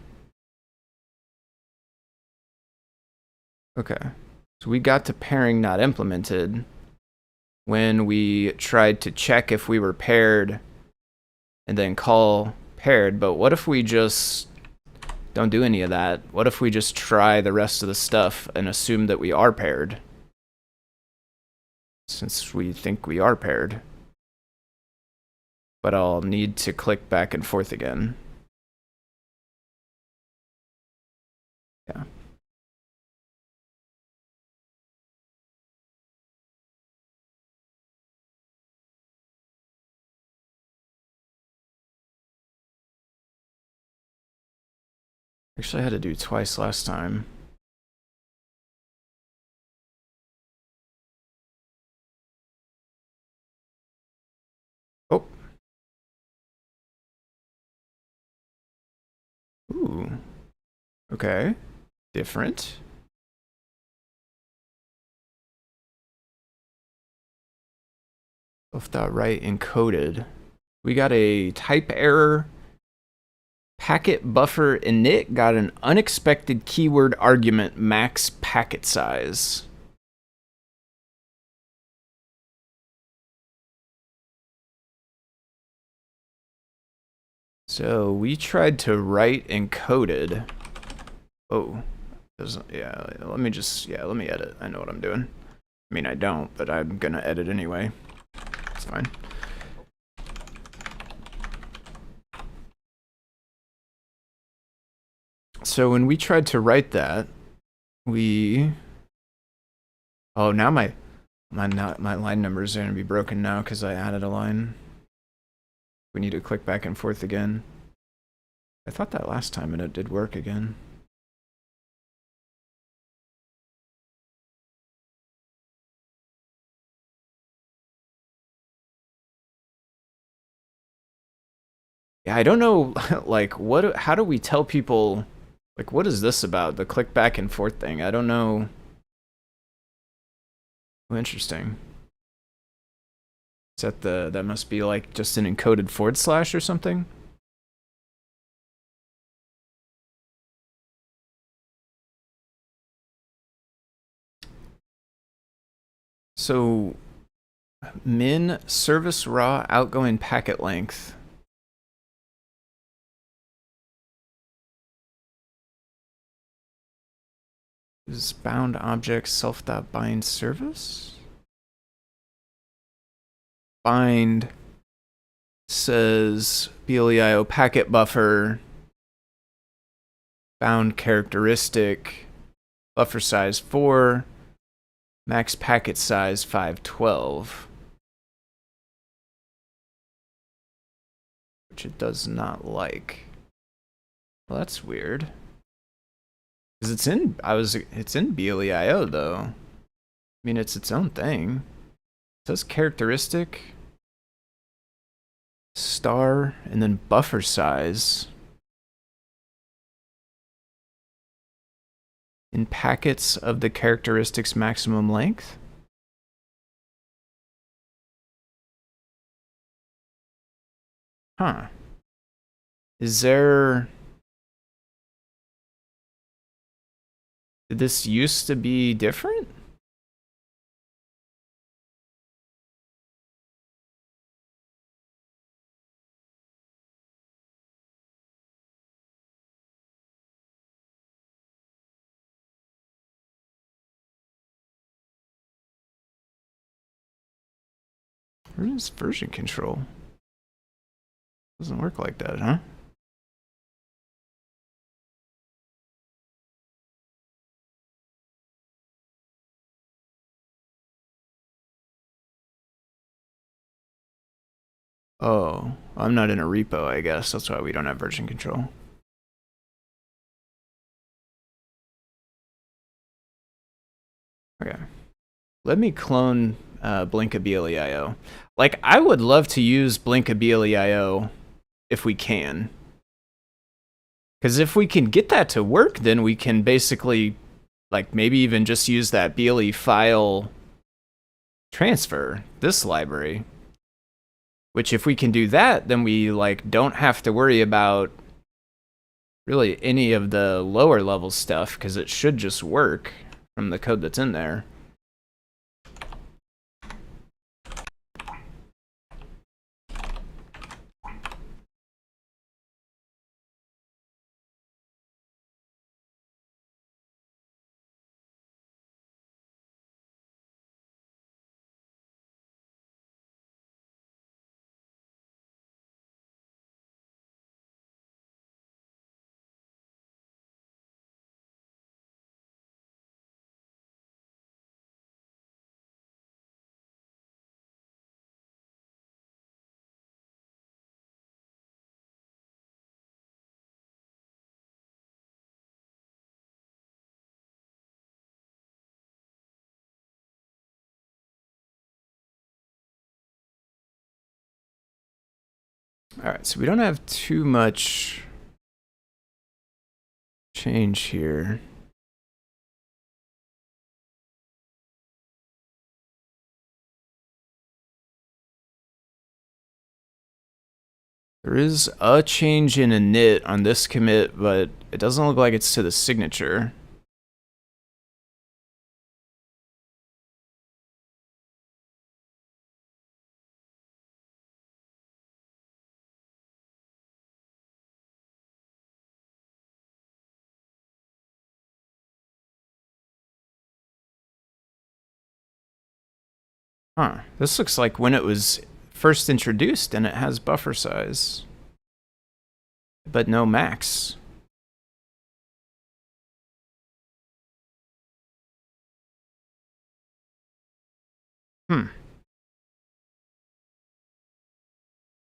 Okay. So we got to pairing not implemented when we tried to check if we were paired and then call paired. But what if we just don't do any of that? What if we just try the rest of the stuff and assume that we are paired? Since we think we are paired. But I'll need to click back and forth again. Yeah. Actually, I had to do it twice last time. Oh. Ooh. Okay. Different. Self.write encoded. We got a type error. Packet buffer init got an unexpected keyword argument max packet size. So we tried to write encoded. Oh, yeah, let me edit. I know what I'm doing. I mean, I don't, but I'm gonna edit anyway. It's fine. So when we tried to write that, oh, now my line numbers are gonna be broken now because I added a line. We need to click back and forth again. I thought that last time and it did work again. Yeah, I don't know, like, how do we tell people, like, what is this about? The click back and forth thing. I don't know. Oh, interesting. Is that that must be like just an encoded / or something? So, min service raw outgoing packet length. Is bound object self.bind service? Bind says BLEIO packet buffer, bound characteristic, buffer size 4, max packet size 512. Which it does not like. Well, that's weird. Because it's in BLEIO though. I mean, it's its own thing. It says characteristic, star, and then buffer size. In packets of the characteristics maximum length. Huh. Is there... Did this used to be different? Where is version control? Doesn't work like that, huh? Oh, I'm not in a repo, I guess. That's why we don't have version control. Okay. Let me clone Blinka BLEIO. Like, I would love to use Blinka BLEIO if we can. Because if we can get that to work, then we can basically, like, maybe even just use that BLE file transfer, this library. Which, if we can do that, then we, like, don't have to worry about really any of the lower level stuff, because it should just work from the code that's in there. All right, so we don't have too much change here. There is a change in init on this commit, but it doesn't look like it's to the signature. Huh, this looks like when it was first introduced and it has buffer size, but no max.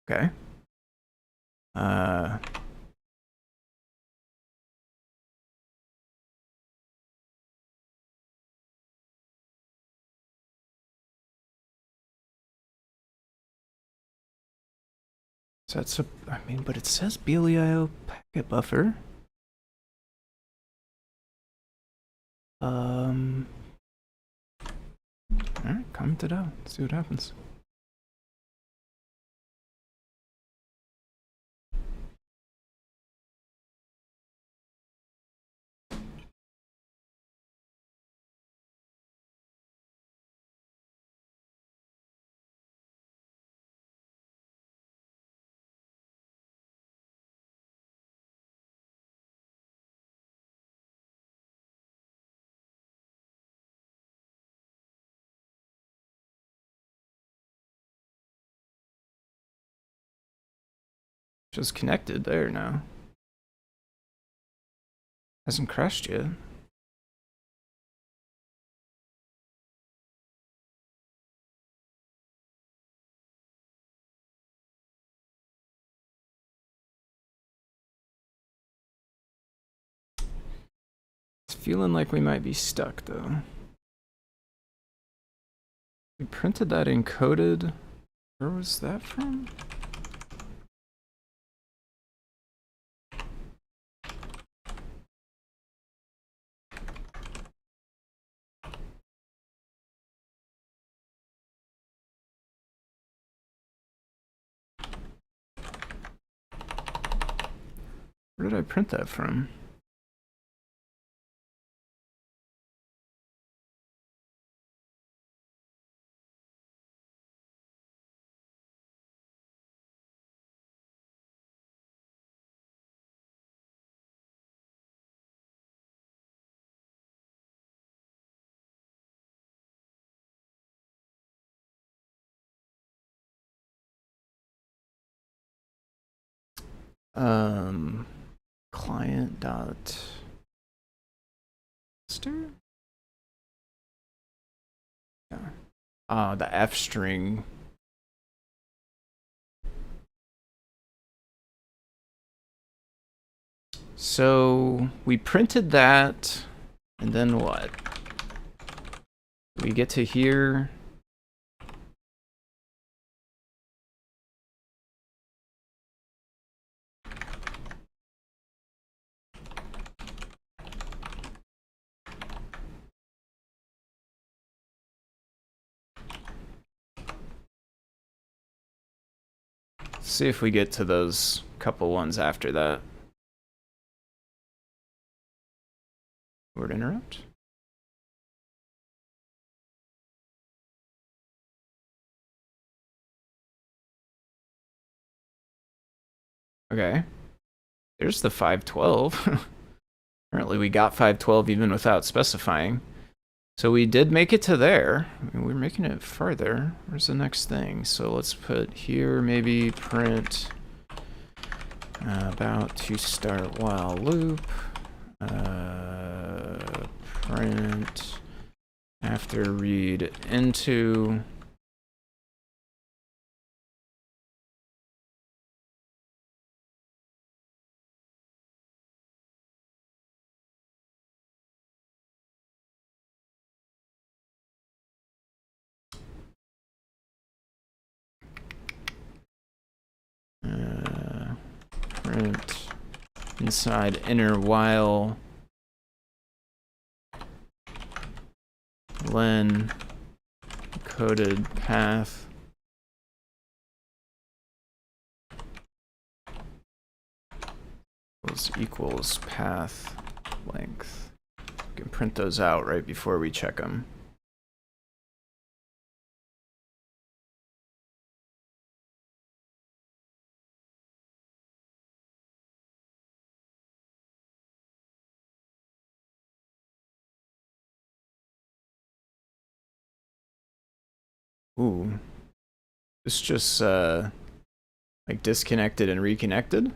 Okay. So that's a, I mean, but it says BLEIO packet buffer. Alright, comment it out, see what happens. Just connected there now. Hasn't crashed yet. It's feeling like we might be stuck though. We printed that encoded. Where was that from? Where did I print that from? Client dot master? Yeah. The F string. So we printed that, and then what? We get to here. See if we get to those couple ones after that. Word interrupt. Okay. There's the 512. Apparently we got 512 even without specifying. So we did make it to there. I mean, we're making it farther. Where's the next thing? So let's put here, maybe print about to start while loop. Print after read into. Print inside inner while len coded path equals path length. We can print those out right before we check them. Ooh. This just like disconnected and reconnected.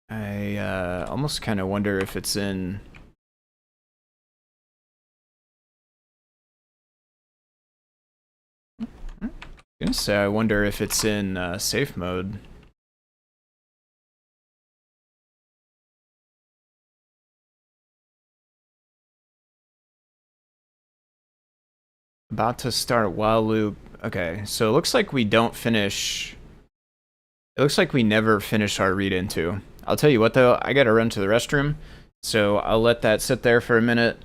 I almost kind of wonder if it's in. I'm gonna say I wonder if it's in safe mode. About to start while loop. Okay, so it looks like we don't finish. It looks like we never finish our read into. I'll tell you what though, I gotta run to the restroom, so I'll let that sit there for a minute.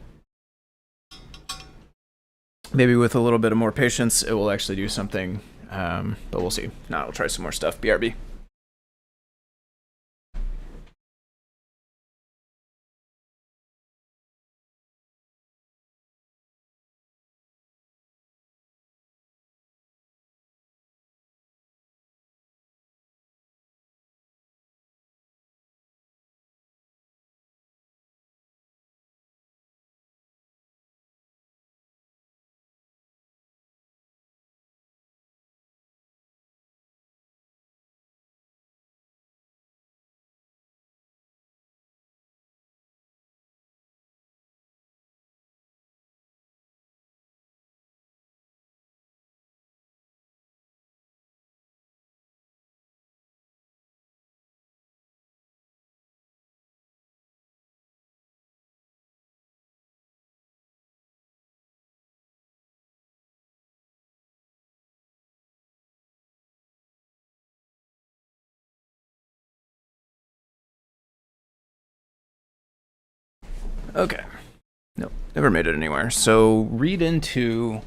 Maybe with a little bit of more patience, it will actually do something, but we'll see. Now I'll try some more stuff. BRB. Okay. Nope, never made it anywhere. So read into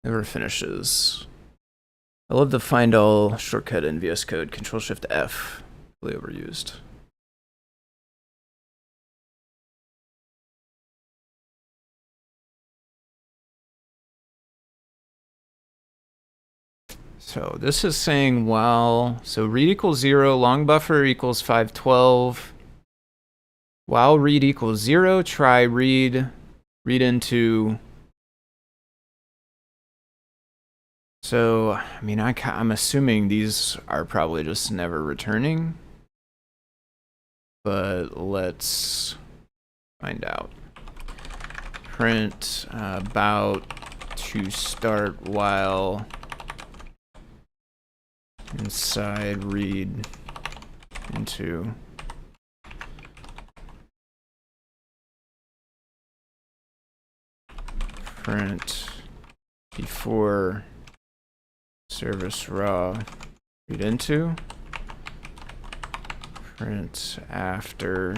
never finishes. I love the find all shortcut in VS Code. Control Shift F. Really overused. So this is saying while, so read equals 0, long buffer equals 512. While read equals 0, try read into. So, I mean, I'm assuming these are probably just never returning. But let's find out. Print about to start while inside read into. Print before service raw read into. Print after.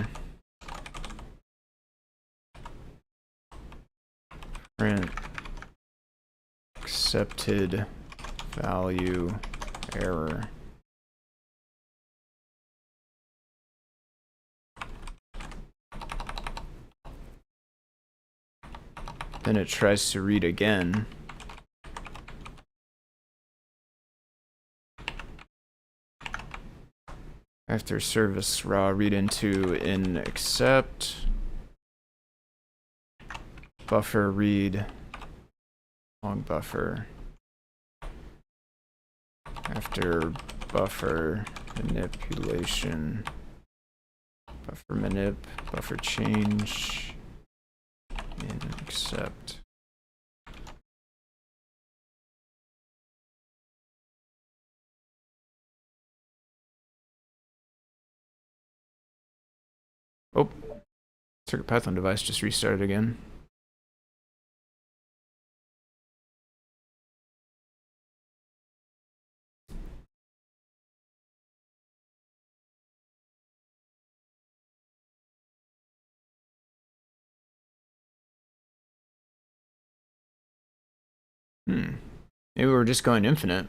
Print accepted value error. Then it tries to read again. After service raw read into in accept. Buffer read long buffer. After buffer manipulation. Buffer manip, buffer change. In accept. Oh, CircuitPython device just restarted again. Maybe we're just going infinite.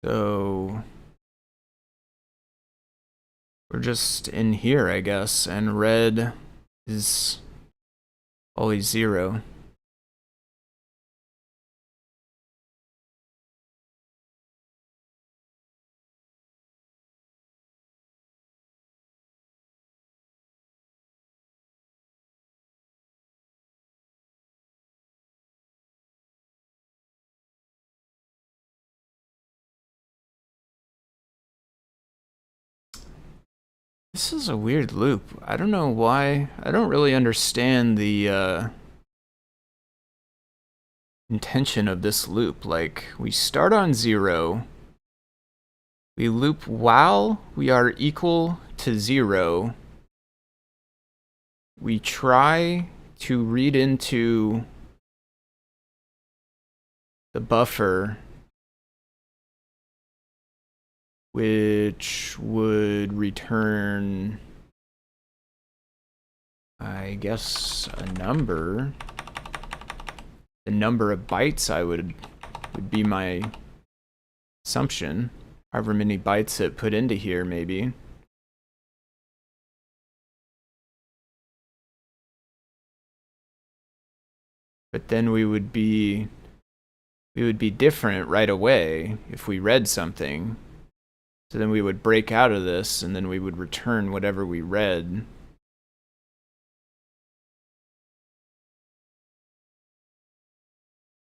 So we're just in here, I guess, and red is always 0. This is a weird loop. I don't know why. I don't really understand the intention of this loop. Like, we start on 0, we loop while we are equal to 0, we try to read into the buffer, which would return, I guess, a number. The number of bytes would be my assumption. However many bytes it put into here, maybe. But then we would be different right away if we read something. So then we would break out of this, and then we would return whatever we read.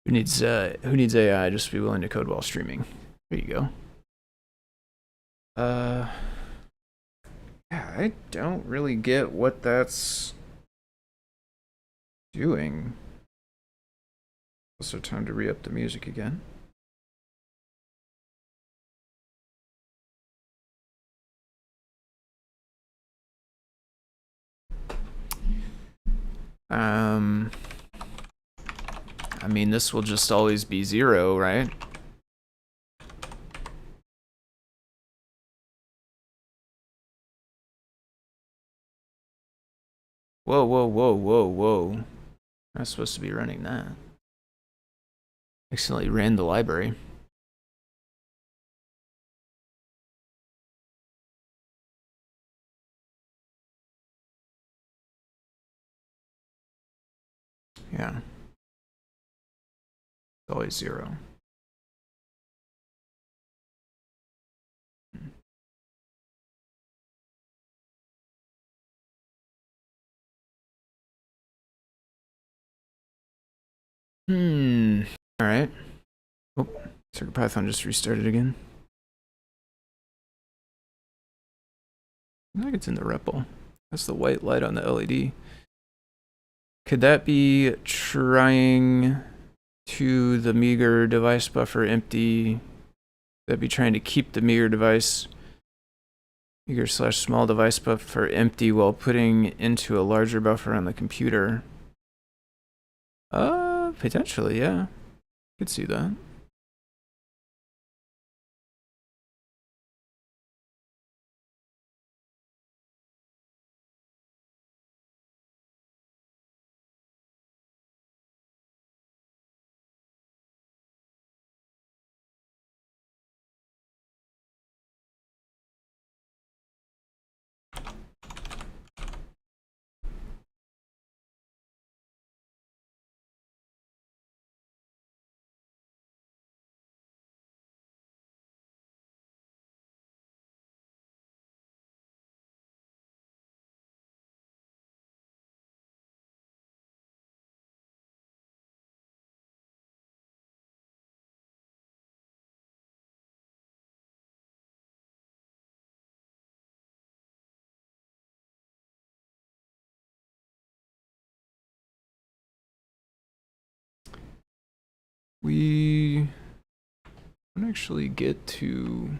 Who needs AI? Just be willing to code while streaming. There you go. Yeah, I don't really get what that's doing. Also, time to re-up the music again. I mean, this will just always be 0, right? Whoa, whoa, whoa, whoa, whoa. I'm not supposed to be running that. Accidentally ran the library. Yeah. It's always 0. All right. Oh, CircuitPython just restarted again. I think it's in the REPL. That's the white light on the LED. Could that be trying to the meager device buffer empty? That'd be trying to keep the meager / small device buffer empty while putting into a larger buffer on the computer. Potentially, yeah. Could see that. We don't actually get to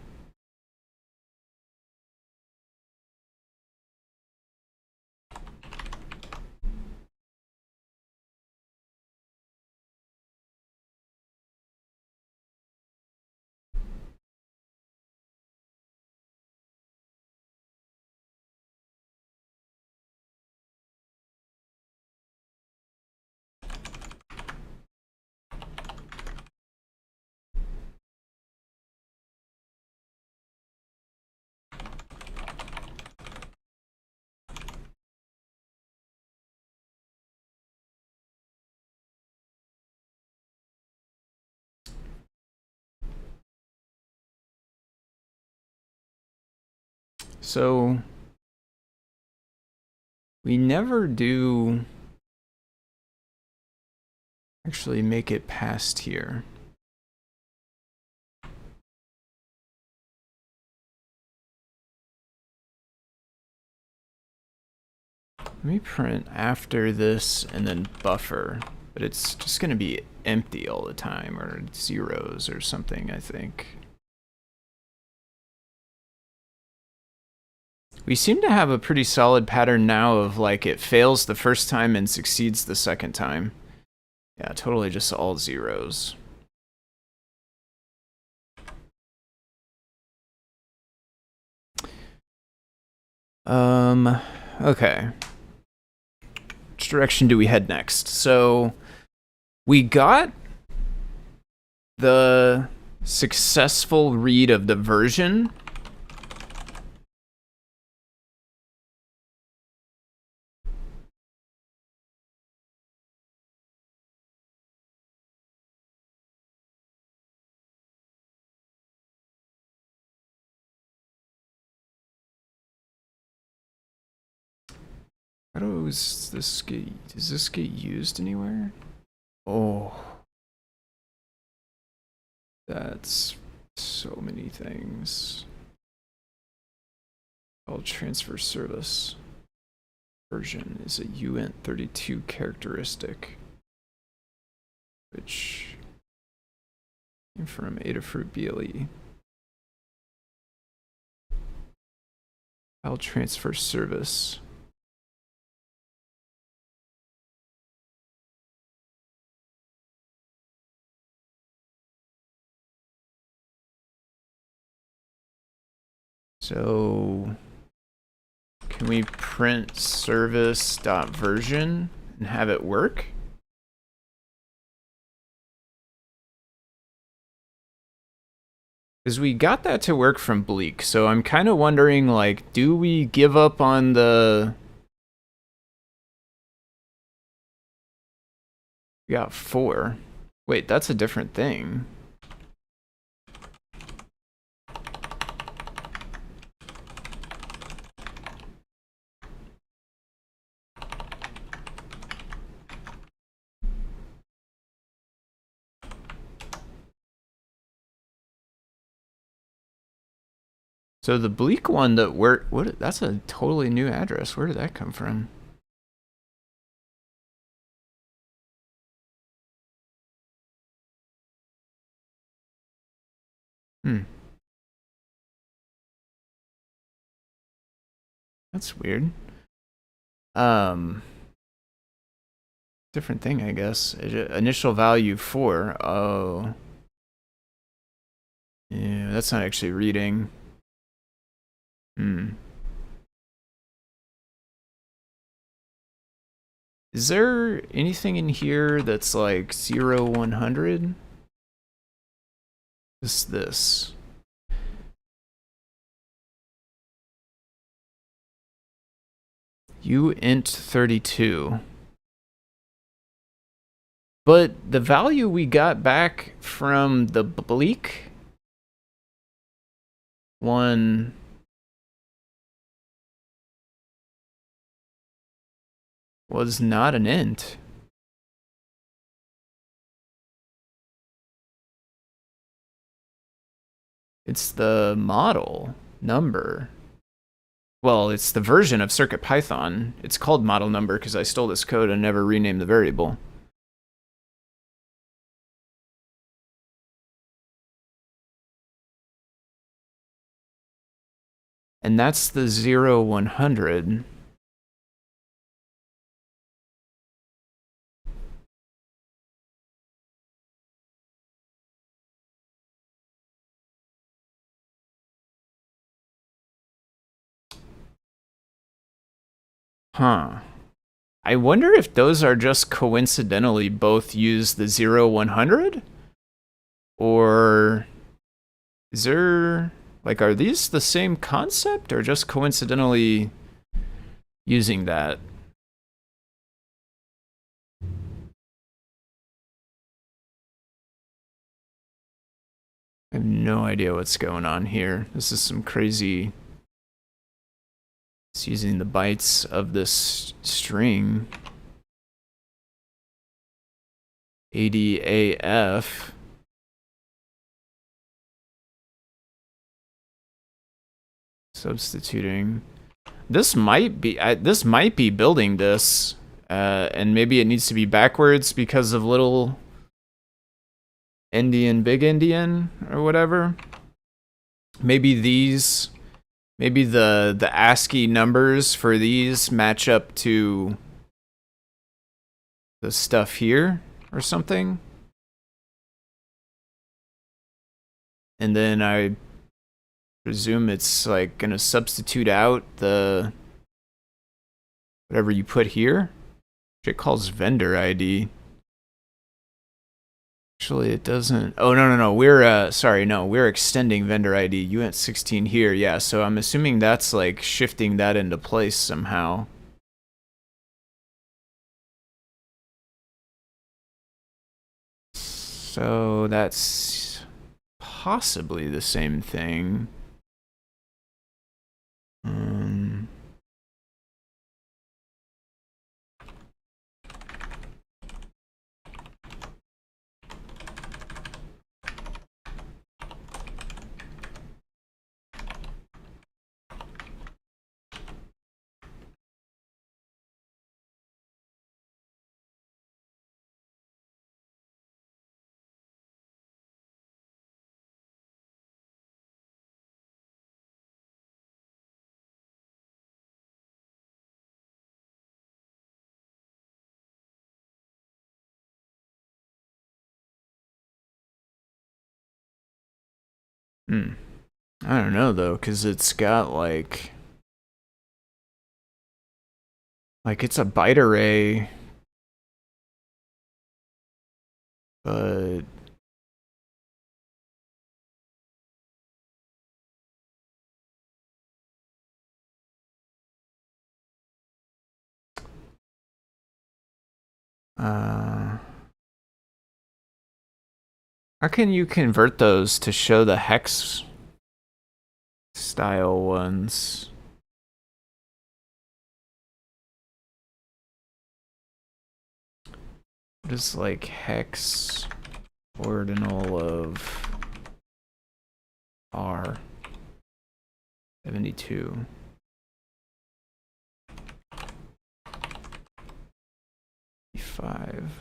So we never do actually make it past here. Let me print after this and then buffer. but it's just going to be empty all the time, or zeros or something, I think. We seem to have a pretty solid pattern now of like it fails the first time and succeeds the second time. Yeah, totally just all zeros. Okay. Which direction do we head next? So we got the successful read of the version. How does this get used anywhere? Oh. That's so many things. File transfer service version is a uint32 characteristic, which came from Adafruit BLE. File transfer service. So can we print service.version and have it work? Because we got that to work from Bleak, so I'm kind of wondering, like, do we give up on the... We got 4. Wait, that's a different thing. So the Bleak one that that's a totally new address. Where did that come from? That's weird. Different thing, I guess. Initial value 4. Oh. Yeah, that's not actually reading. Is there anything in here that's like 0, 100? Just this. uint32. But the value we got back from the Bleak one was not an int. It's the model number. Well, it's the version of CircuitPython. It's called model number because I stole this code and never renamed the variable. And that's the 0, 100. Huh. I wonder if those are just coincidentally both use the 0, 100? Or is there... Like, are these the same concept or just coincidentally using that? I have no idea what's going on here. This is some crazy... It's using the bytes of this string. ADAF. Substituting. This might be building this and maybe it needs to be backwards because of little Indian, big Indian, or whatever. Maybe these, maybe the ASCII numbers for these match up to the stuff here or something. And then I presume it's like gonna substitute out the whatever you put here, which it calls vendor ID. Actually, it doesn't. Oh, no. We're extending vendor ID. UNT16 here. Yeah, so I'm assuming that's like shifting that into place somehow. So that's possibly the same thing. I don't know though, because it's got like it's a byte array, but how can you convert those to show the hex style ones? What is like hex ordinal of R 72? Five.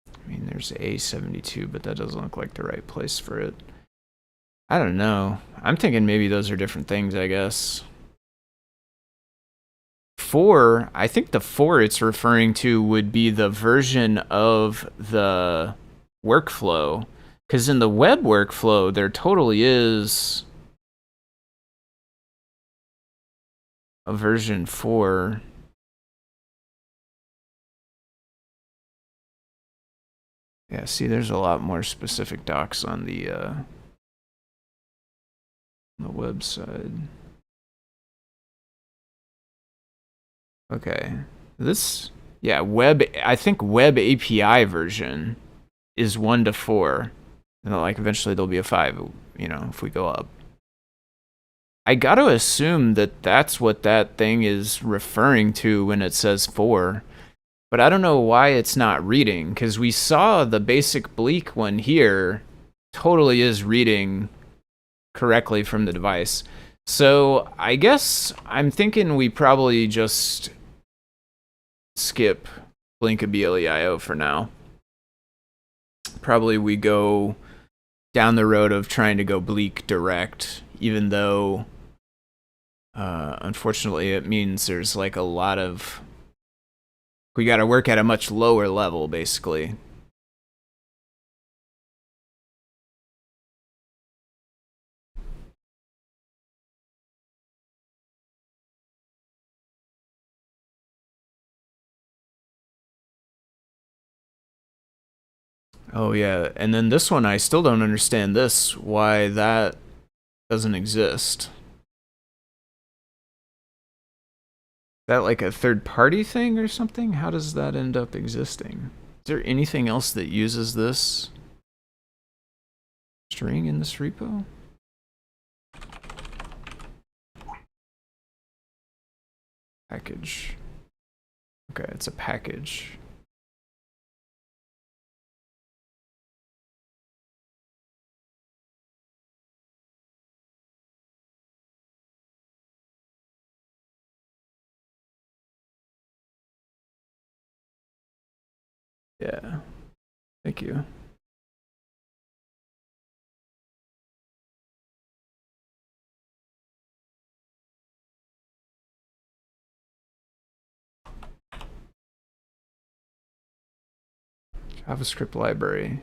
I mean, there's A72, but that doesn't look like the right place for it. I don't know. I'm thinking maybe those are different things, I guess. 4, I think the 4 it's referring to would be the version of the workflow. Because in the web workflow, there totally is a version 4. Yeah, see, there's a lot more specific docs on the website. Okay, this, yeah, I think web API version is 1 to 4, and like eventually there'll be a 5, you know, if we go up. I gotta assume that that's what that thing is referring to when it says 4. But I don't know why it's not reading, because we saw the basic bleak one here totally is reading correctly from the device. So I guess I'm thinking we probably just skip Blinka BLEIO for now. Probably we go down the road of trying to go bleak direct, even though unfortunately it means there's like a lot of, we got to work at a much lower level basically. Oh yeah, and then this one I still don't understand this, why that doesn't exist. Is that like a third-party thing or something? How does that end up existing? Is there anything else that uses this string in this repo? Package. Okay, it's a package. Yeah. Thank you. JavaScript library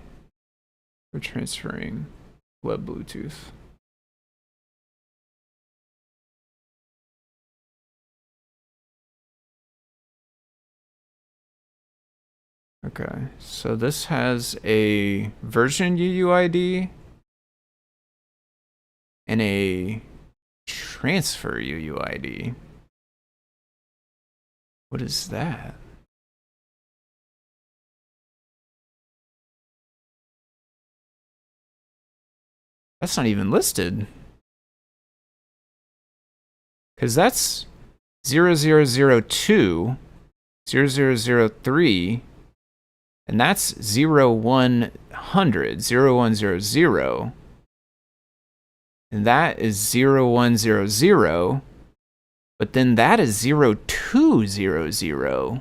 for transferring web Bluetooth. Okay, so this has a version UUID and a transfer UUID. What is that? That's not even listed. Because that's 0002, 0003, and that's 0100, 0100. And that is 0100, but then that is 0200.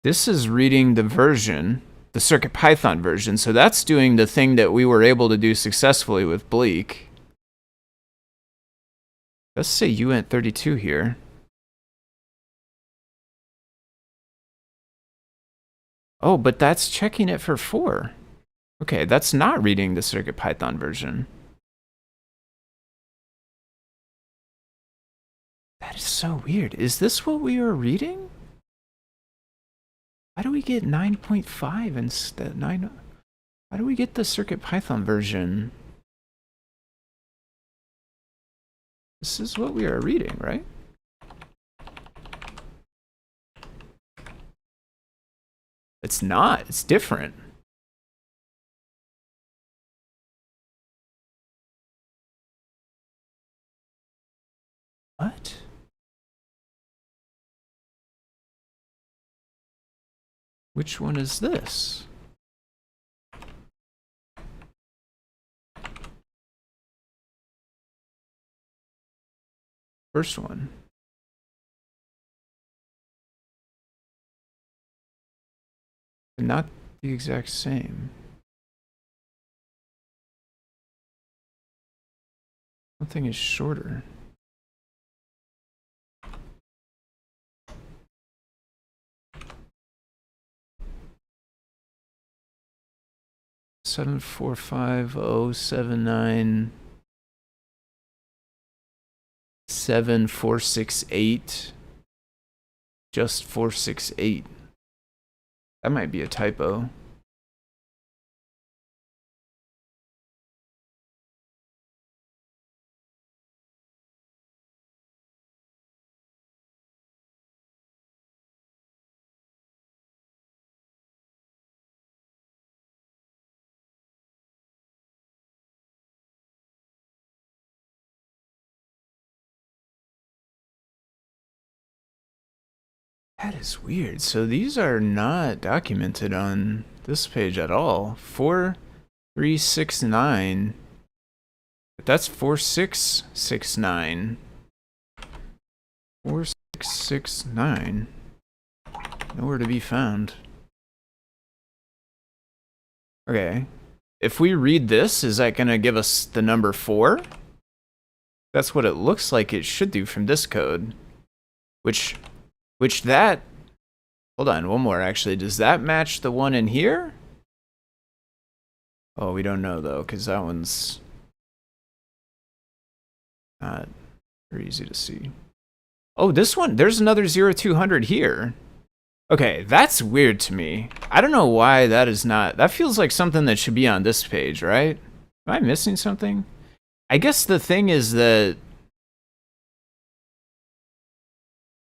This is reading the version, the CircuitPython version, so that's doing the thing that we were able to do successfully with Bleak. Let's say uint32 here. Oh, but that's checking it for 4. Okay, that's not reading the CircuitPython version. That is so weird. Is this what we were reading? How do we get 9.5 instead? How do we get the CircuitPython version? This is what we are reading, right? It's not. It's different. What? Which one is this? First one. Not the exact same. Something is shorter. Seven 45079 7468. Just 468. That might be a typo. That is weird. So these are not documented on this page at all. 4369. But that's 4669. 4669. Nowhere to be found. Okay. If we read this, is that going to give us the number 4? That's what it looks like it should do from this code. Which that... Hold on, one more actually. Does that match the one in here? Oh, we don't know though, because that one's not very easy to see. Oh, this one, there's another 0200 here. Okay, that's weird to me. I don't know why that is not... That feels like something that should be on this page, right? Am I missing something? I guess the thing is that...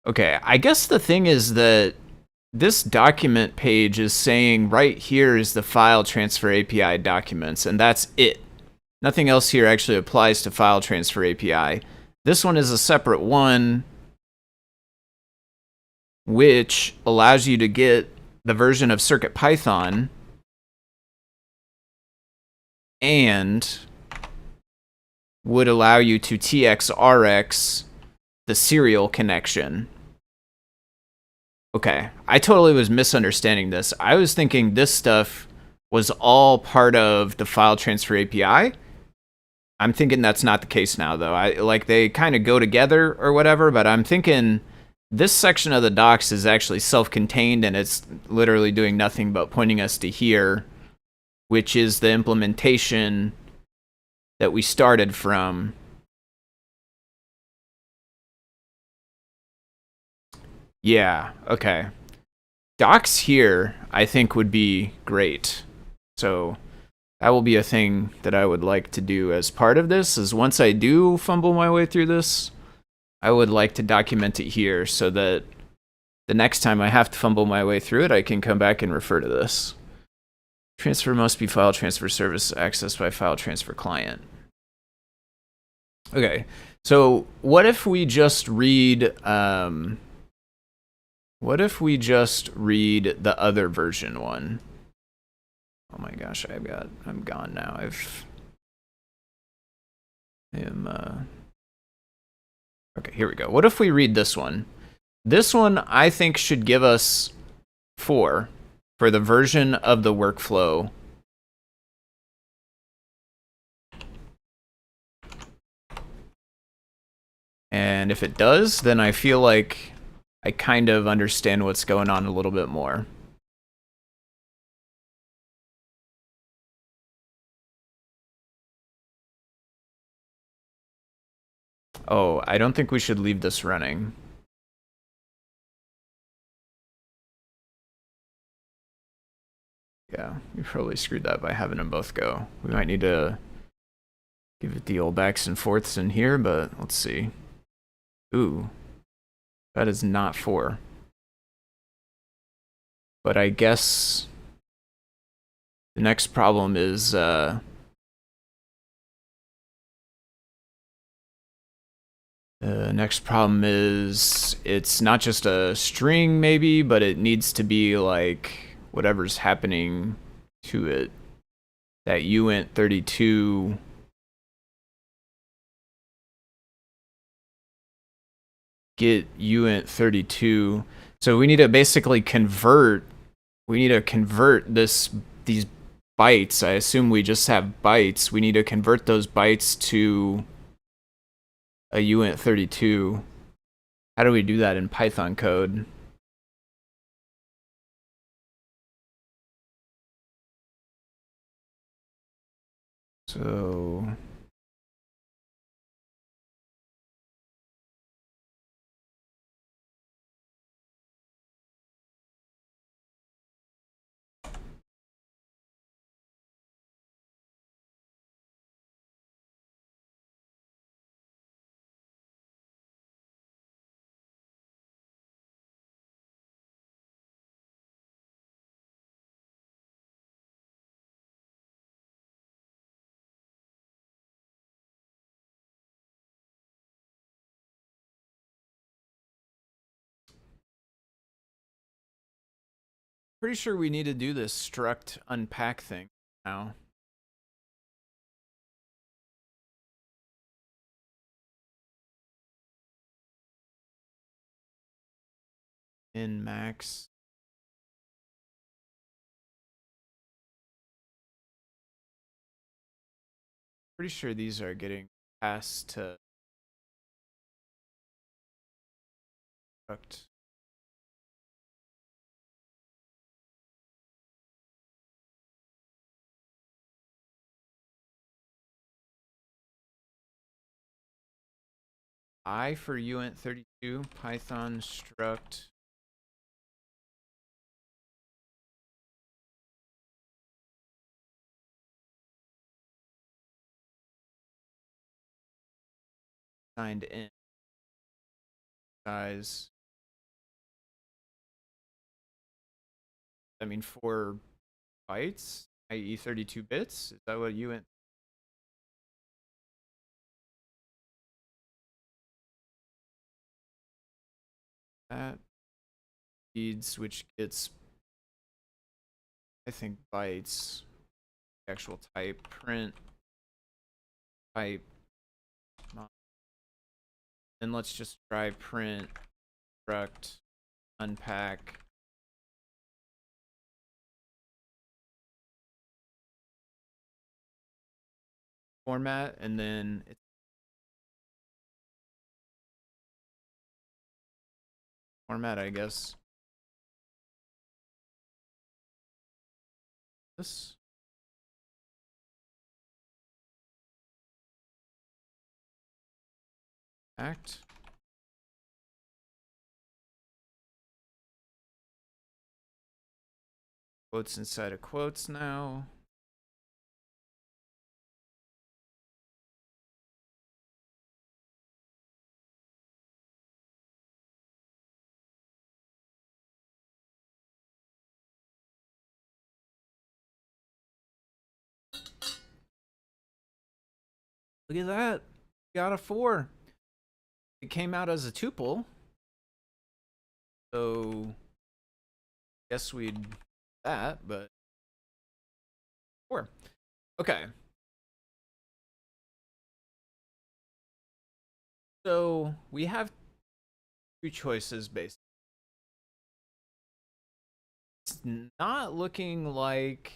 Okay, I guess the thing is that this document page is saying right here is the file transfer API documents, and that's it. Nothing else here actually applies to file transfer API. This one is a separate one, which allows you to get the version of CircuitPython and would allow you to TX-RX the serial connection. Okay, I totally was misunderstanding this. I was thinking this stuff was all part of the file transfer API. I'm thinking that's not the case now, though. Like they kind of go together or whatever, but I'm thinking this section of the docs is actually self-contained and it's literally doing nothing but pointing us to here, which is the implementation that we started from. Yeah, okay. Docs here, I think, would be great. So that will be a thing that I would like to do as part of this, is once I do fumble my way through this, I would like to document it here so that the next time I have to fumble my way through it, I can come back and refer to this. Transfer must be file transfer service accessed by file transfer client. Okay, so what if we just read the other version one? Oh my gosh, I'm gone now. Okay, here we go. What if we read this one? This one I think should give us 4 for the version of the workflow. And if it does, then I feel like I kind of understand what's going on a little bit more. Oh, I don't think we should leave this running. Yeah, we probably screwed that by having them both go. We might need to give it the old backs and forths in here, but let's see. Ooh, that is not 4. But I guess the next problem is the next problem is it's not just a string maybe, but it needs to be like whatever's happening to it. That uint32 get uint32. So we need to basically convert these bytes. I assume we just have bytes. We need to convert those bytes to a uint32. How do we do that in Python code? So pretty sure we need to do this struct unpack thing now. In max. Pretty sure these are getting passed to struct. I for uint32 Python struct signed in size. I mean 4 bytes, i.e. 32 bits. Is that what uint? That feeds, which gets, I think, bytes. actual type, print type, and let's just try print struct unpack format, and then it's format, I guess. This. Act. Quotes inside of quotes now. Look at that. Got a 4. It came out as a tuple. So guess we'd that, but 4. Okay. So we have 2 choices based. It's not looking like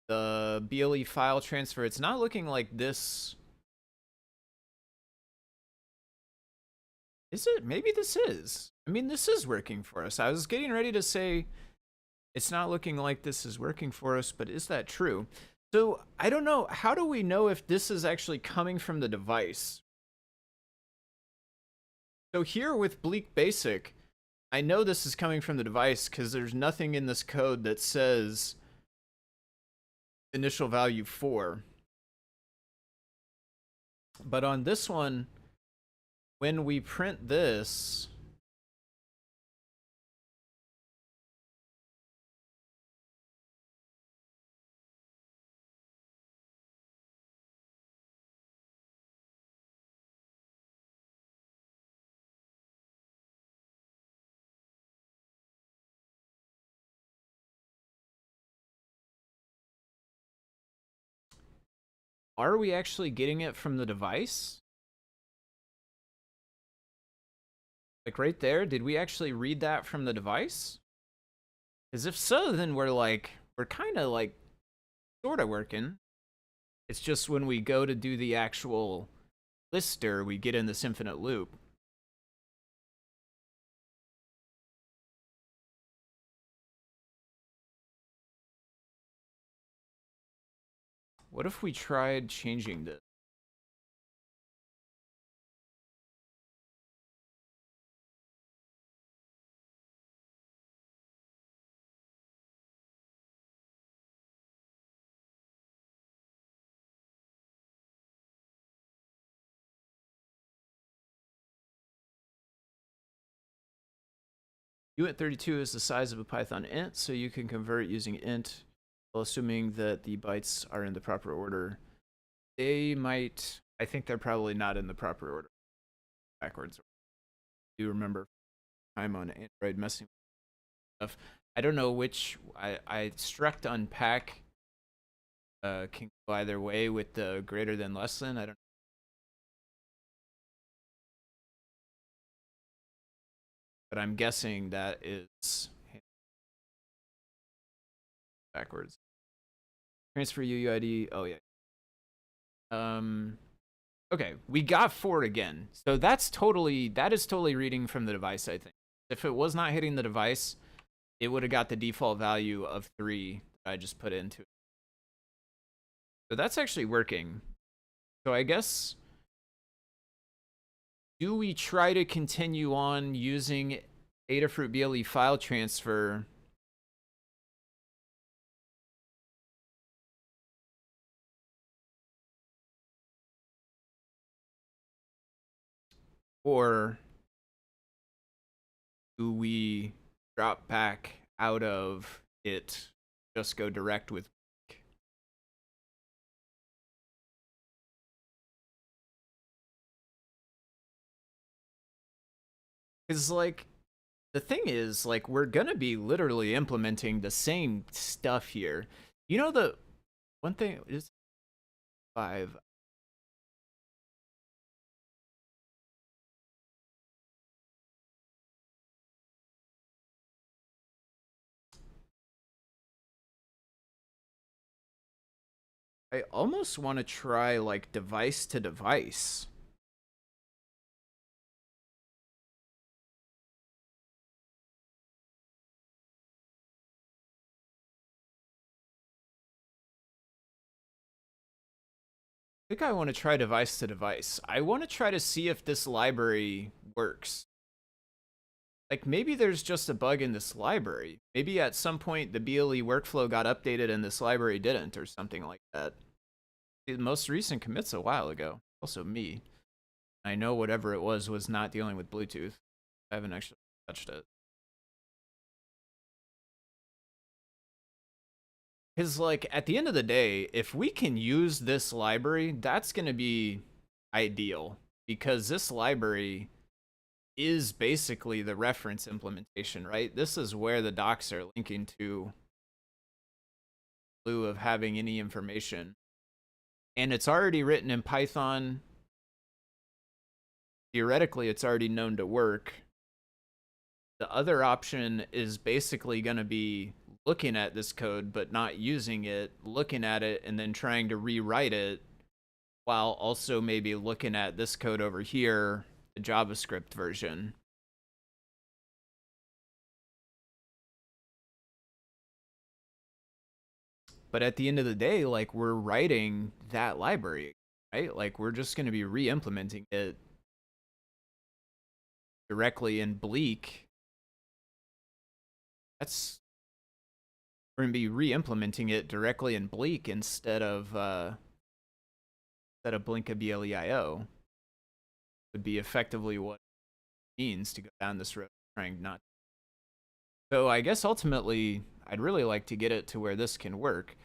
the BLE file transfer. It's not looking like this. Is it? Maybe this is. I mean, this is working for us. I was getting ready to say it's not looking like this is working for us, but is that true? So I don't know. How do we know if this is actually coming from the device? So here with Bleak Basic, I know this is coming from the device because there's nothing in this code that says initial value 4. But on this one, when we print this, are we actually getting it from the device? Like right there, did we actually read that from the device? Because if so, then we're kind of like sort of working. It's just when we go to do the actual lister, we get in this infinite loop. What if we tried changing this? uint32 is the size of a Python int, so you can convert using int, while assuming that the bytes are in the proper order. They might, I think they're probably not in the proper order. Backwards. Do you remember time on Android messing with stuff? I don't know which, I struct unpack can go either way with the greater than less than, I don't know. But I'm guessing that is backwards. Transfer UUID. Oh yeah. Okay, we got 4 again. So that is totally reading from the device, I think. If it was not hitting the device, it would have got the default value of 3 that I just put into it. So that's actually working. So I guess, do we try to continue on using Adafruit BLE file transfer? Or do we drop back out of it, just go direct with? Because, like, the thing is, like, we're gonna be literally implementing the same stuff here. You know, one thing is 5. I almost want to try like device to device. I think I want to try device to device. I want to try to see if this library works. Like maybe there's just a bug in this library. Maybe at some point the BLE workflow got updated and this library didn't or something like that. The most recent commit's a while ago. Also me. I know whatever it was not dealing with Bluetooth. I haven't actually touched it. Because, like, at the end of the day, if we can use this library, that's going to be ideal. Because this library is basically the reference implementation, right? This is where the docs are linking to in lieu of having any information. And it's already written in Python. Theoretically, it's already known to work. The other option is basically going to be looking at this code but not using it, looking at it and then trying to rewrite it, while also maybe looking at this code over here, the JavaScript version. But at the end of the day, like, we're writing that library, right? Like, we're just going to be re-implementing it directly in Bleak. We're going to be re-implementing it directly in Bleak instead of Blinka BLEIO. Would be effectively what it means to go down this road, trying not. So I guess ultimately, I'd really like to get it to where this can work,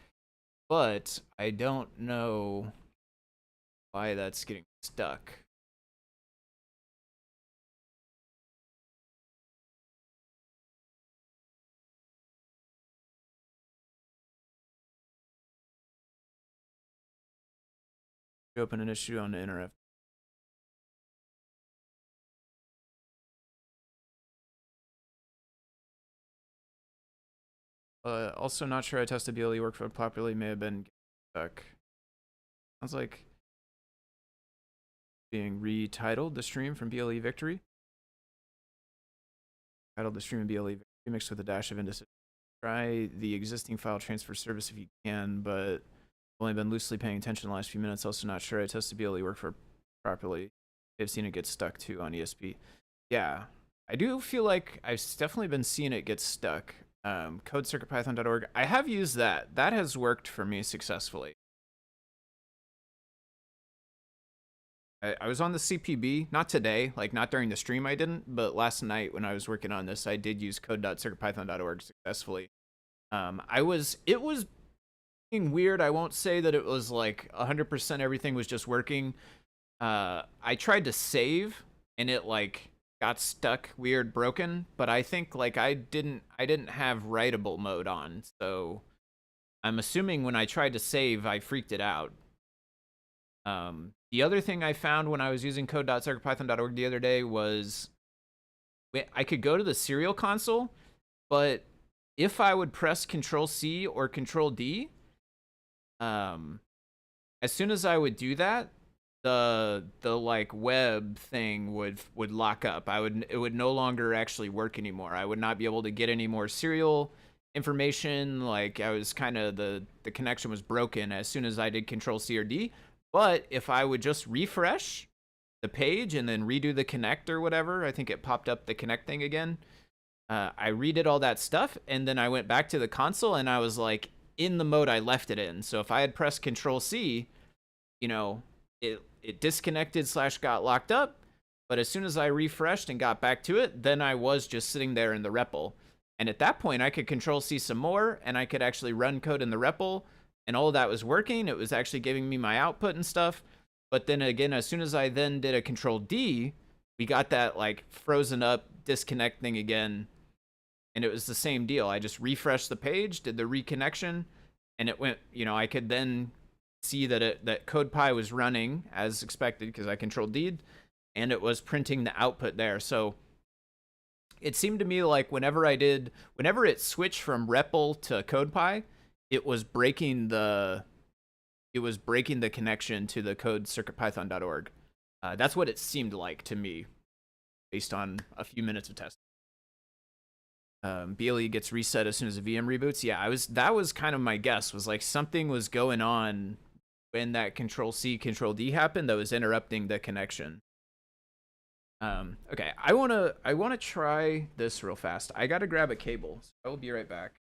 but I don't know why that's getting stuck. You open an issue on the internet. Also not sure I tested BLE workflow properly, may have been stuck. Sounds like being retitled the stream from BLE Victory. Titled the stream of BLE Victory mixed with a dash of indecision. Try the existing file transfer service if you can, but only been loosely paying attention the last few minutes. Also not sure I tested BLE workflow properly. I've seen it get stuck too on ESP. Yeah, I do feel like I've definitely been seeing it get stuck. CodeCircuitPython.org. I have used that. That has worked for me successfully. I was on the CPB, not today, like not during the stream I didn't, but last night when I was working on this, I did use code.circuitpython.org successfully. It was being weird. I won't say that it was like 100% everything was just working. I tried to save and it like got stuck, weird, broken, but I think like I didn't have writable mode on, so I'm assuming when I tried to save, I freaked it out. The other thing I found when I was using code.circuitpython.org the other day was I could go to the serial console, but if I would press Control-C or Control-D, as soon as I would do that, the like web thing would lock up. It would no longer actually work anymore. I would not be able to get any more serial information. Like I was kind of the connection was broken as soon as I did Control-C or D. But if I would just refresh the page and then redo the connect or whatever, I think it popped up the connect thing again. I redid all that stuff, and then I went back to the console, and I was like in the mode I left it in. So if I had pressed Control-C, you know, it disconnected / got locked up. But as soon as I refreshed and got back to it, then I was just sitting there in the REPL. And at that point, I could Control-C some more, and I could actually run code in the REPL. And all of that was working. It was actually giving me my output and stuff. But then again, as soon as I then did a Control-D, we got that like frozen up disconnect thing again. And it was the same deal. I just refreshed the page, did the reconnection, and it went, I could then see that that CodePy was running as expected because I controlled D, and it was printing the output there. So it seemed to me like whenever it switched from REPL to CodePy, it was breaking the connection to the code circuitpython.org. That's what it seemed like to me, based on a few minutes of testing. BLE gets reset as soon as the VM reboots. Yeah, that was kind of my guess, was like something was going on when that Control-C, Control-D happened that was interrupting the connection. Okay, I wanna try this real fast. I gotta grab a cable, so I will be right back.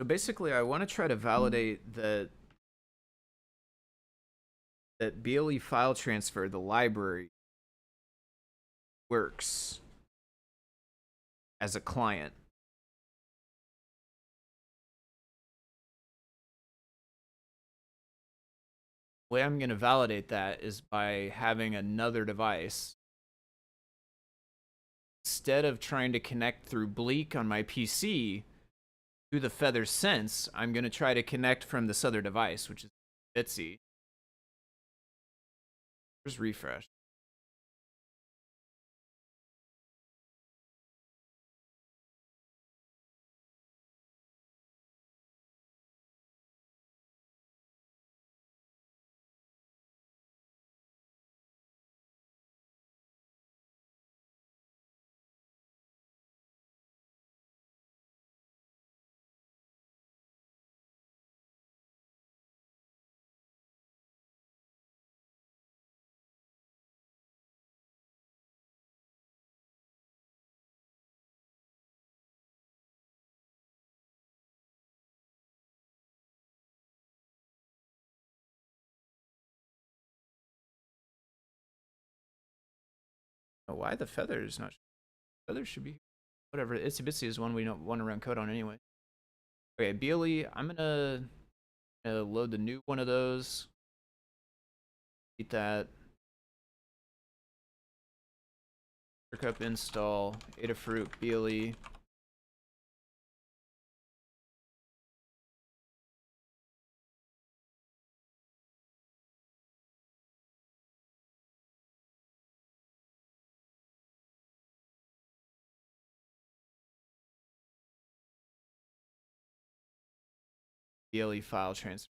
So basically, I want to try to validate that BLE file transfer, the library, works as a client. The way I'm going to validate that is by having another device. Instead of trying to connect through Bleak on my PC to the Feather Sense, I'm going to try to connect from this other device, which is Bitsy. Just refresh. Oh, why the Feather is not? Feather should be whatever. Itsy Bitsy is one we don't want to run code on anyway. Okay, BLE, I'm gonna load the new one of those. Eat that. Circup install Adafruit BLE. BLE file transfer.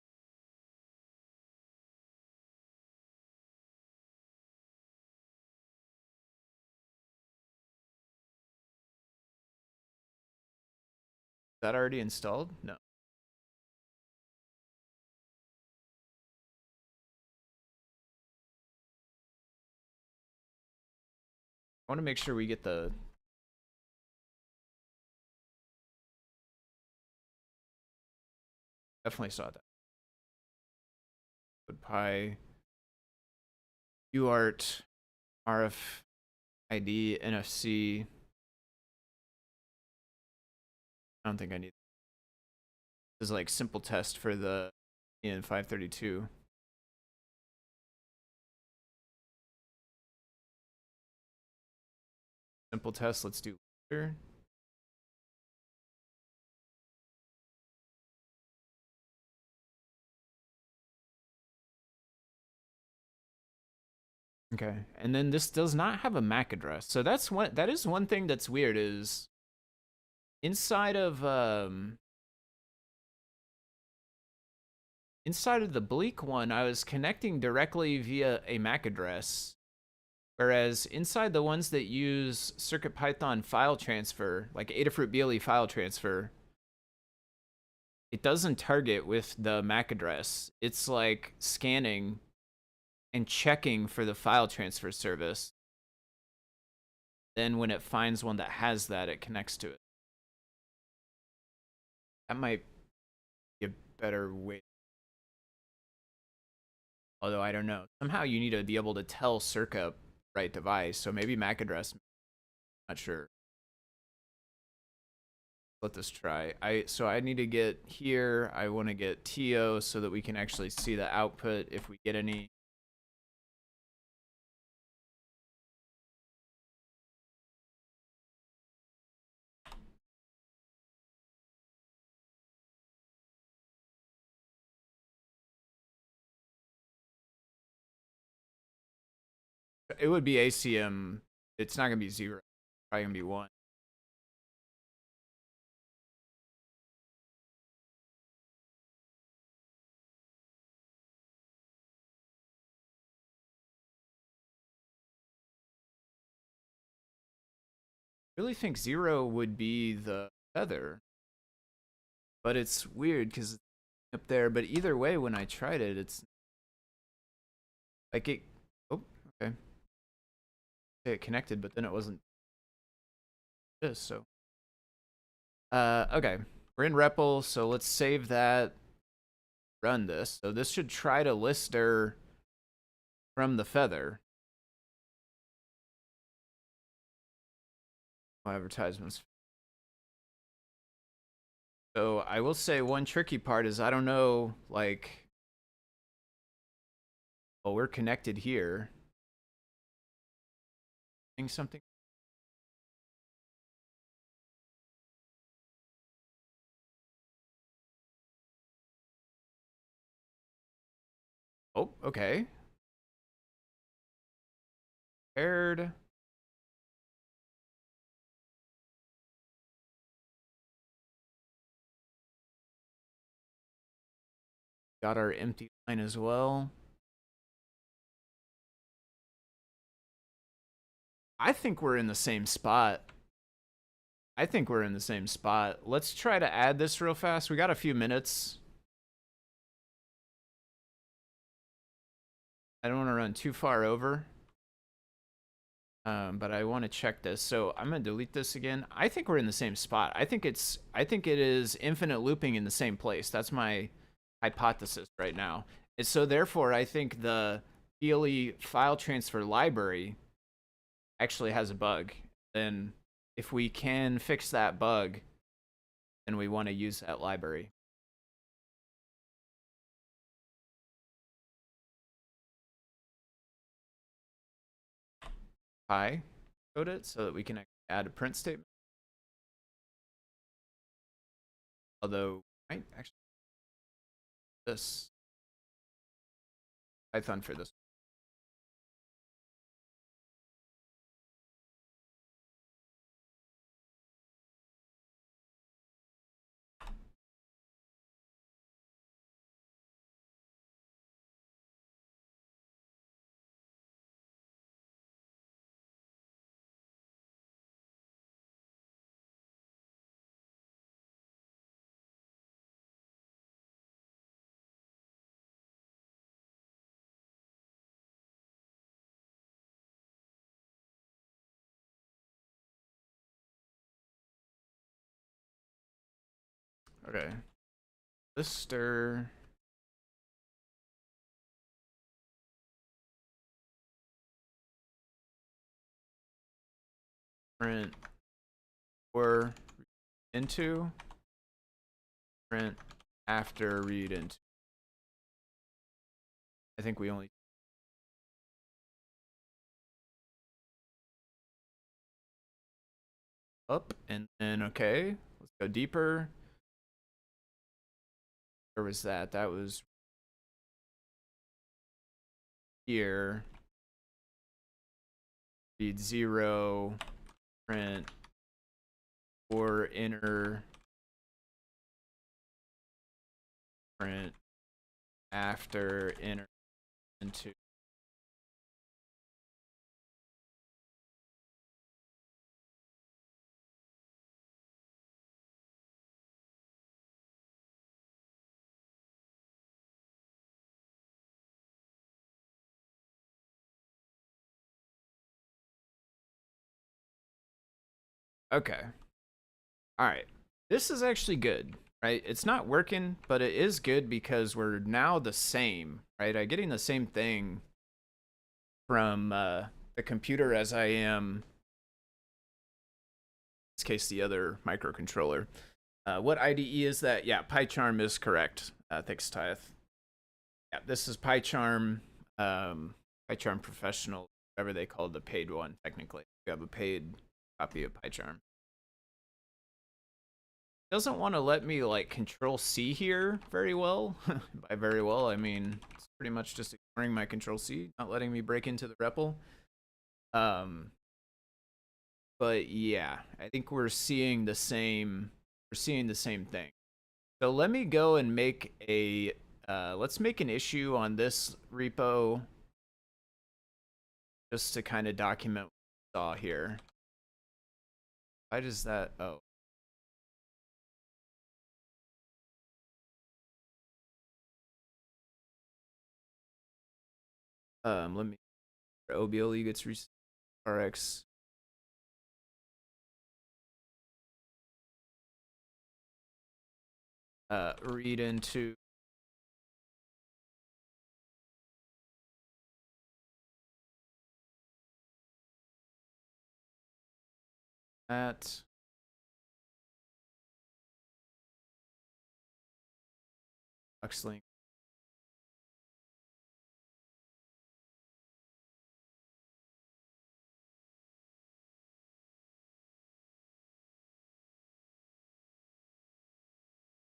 Is that already installed? No. I want to make sure we get the. Definitely saw that. CodePy, UART, RFID, NFC. I don't think I need. This is like simple test for the in 532. Simple test. Let's do later. Okay, and then this does not have a MAC address, so that is one thing that's weird. Is inside of the Bleak one, I was connecting directly via a MAC address, whereas inside the ones that use CircuitPython file transfer, like Adafruit BLE file transfer, it doesn't target with the MAC address. It's like scanning and checking for the file transfer service. Then when it finds one that has that, it connects to it. That might be a better way. Although I don't know. Somehow you need to be able to tell Circup right device, so maybe MAC address. Not sure. Let this try. So I need to get here. I want to get TO so that we can actually see the output if we get any. It would be ACM. It's not gonna be 0. It's probably gonna be 1. I really think 0 would be the feather, but it's weird because it's up there. But either way, when I tried it, it's like it. Oh, okay. It connected, but then it wasn't this. So, okay, we're in REPL, so let's save that. Run this. So this should try to lister from the feather. Advertisements. So I will say one tricky part is I don't know, like, well, we're connected here. Something. Oh, okay. Paired. Got our empty line as well. I think we're in the same spot. Let's try to add this real fast. We got a few minutes. I don't want to run too far over. But I want to check this. So I'm going to delete this again. I think we're in the same spot. I think it is infinite looping in the same place. That's my hypothesis right now. And so therefore, I think the BLE file transfer library actually has a bug. Then if we can fix that bug, then we want to use that library. Code it so that we can add a print statement. Although I actually this Python for this. Okay. Lister. Print or into. Print after read into. I think we only. Up and then okay. Let's go deeper. Where was that? That was here. Read 0. Print or inner. Print after inner into. Okay. All right. This is actually good, right? It's not working, but it is good because we're now the same, right? I'm getting the same thing from the computer as I am this case, the other microcontroller. What IDE is that? Yeah, PyCharm is correct. Thanks, Tyeth. Yeah, this is PyCharm, PyCharm Professional, whatever they call the paid one, technically. You have a paid copy of PyCharm. Doesn't want to let me like Control C here very well. By very well, I mean it's pretty much just ignoring my Control C, not letting me break into the REPL. But yeah, I think we're seeing the same. We're seeing the same thing. So let me go and make a. Let's make an issue on this repo, just to kind of document what we saw here. Why does that? Oh. Let me. OBLE gets RX. Read into that. Link.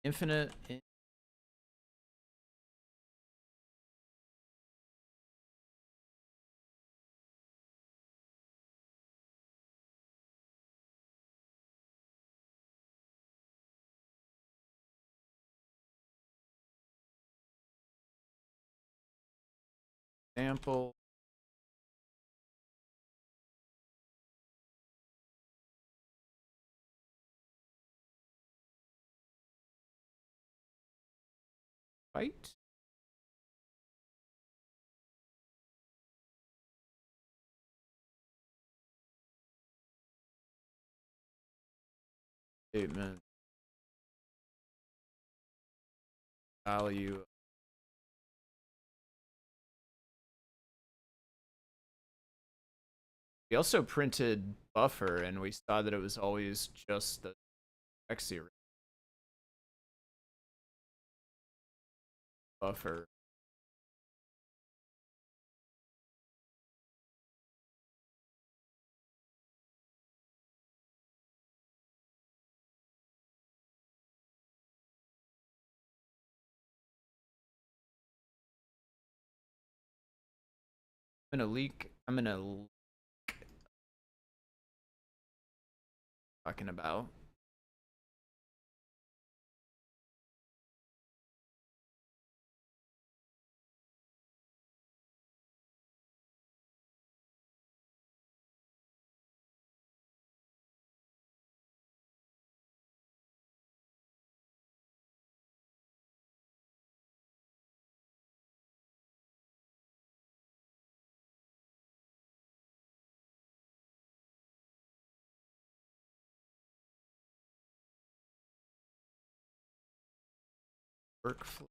Infinite. Example. Right. Statement. Value. We also printed buffer, and we saw that it was always just the XC buffer. I'm gonna leak. Talking about. Workflow.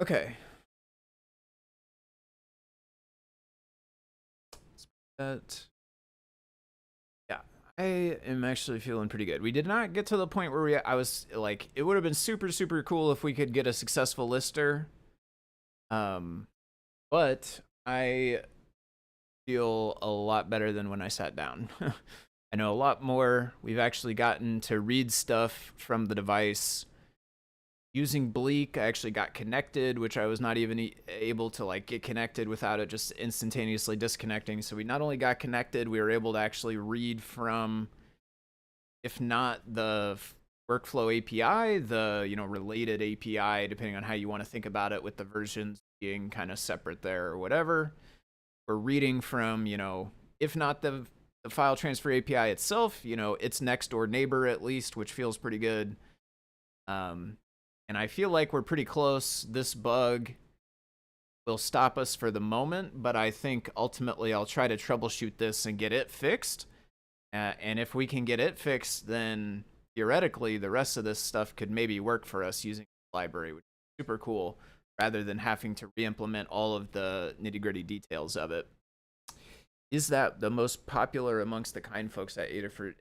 Okay. That. Yeah, I am actually feeling pretty good. We did not get to the point where I was like, it would have been super, super cool if we could get a successful lister. But I feel a lot better than when I sat down. I know a lot more. We've actually gotten to read stuff from the device. Using Bleak, I actually got connected, which I was not even able to like get connected without it just instantaneously disconnecting. So we not only got connected, we were able to actually read from, if not the workflow API, the related API, depending on how you want to think about it, with the versions being kind of separate there or whatever. We're reading from, if not the file transfer API itself, its next door neighbor at least, which feels pretty good. And I feel like we're pretty close. This bug will stop us for the moment, but I think ultimately I'll try to troubleshoot this and get it fixed. And if we can get it fixed, then theoretically the rest of this stuff could maybe work for us using the library, which is super cool, rather than having to re-implement all of the nitty-gritty details of it. Is that the most popular amongst the kind folks at Adafruit?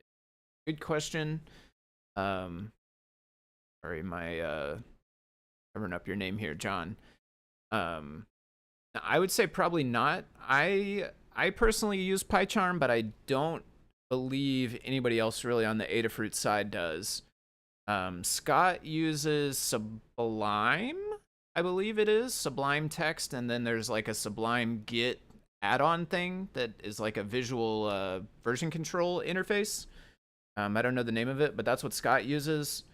Good question. Sorry, my covering up your name here, John. I would say probably not. I personally use PyCharm, but I don't believe anybody else really on the Adafruit side does. Scott uses Sublime, I believe it is, Sublime Text, and then there's like a Sublime Git add-on thing that is like a visual version control interface. I don't know the name of it, but that's what Scott uses.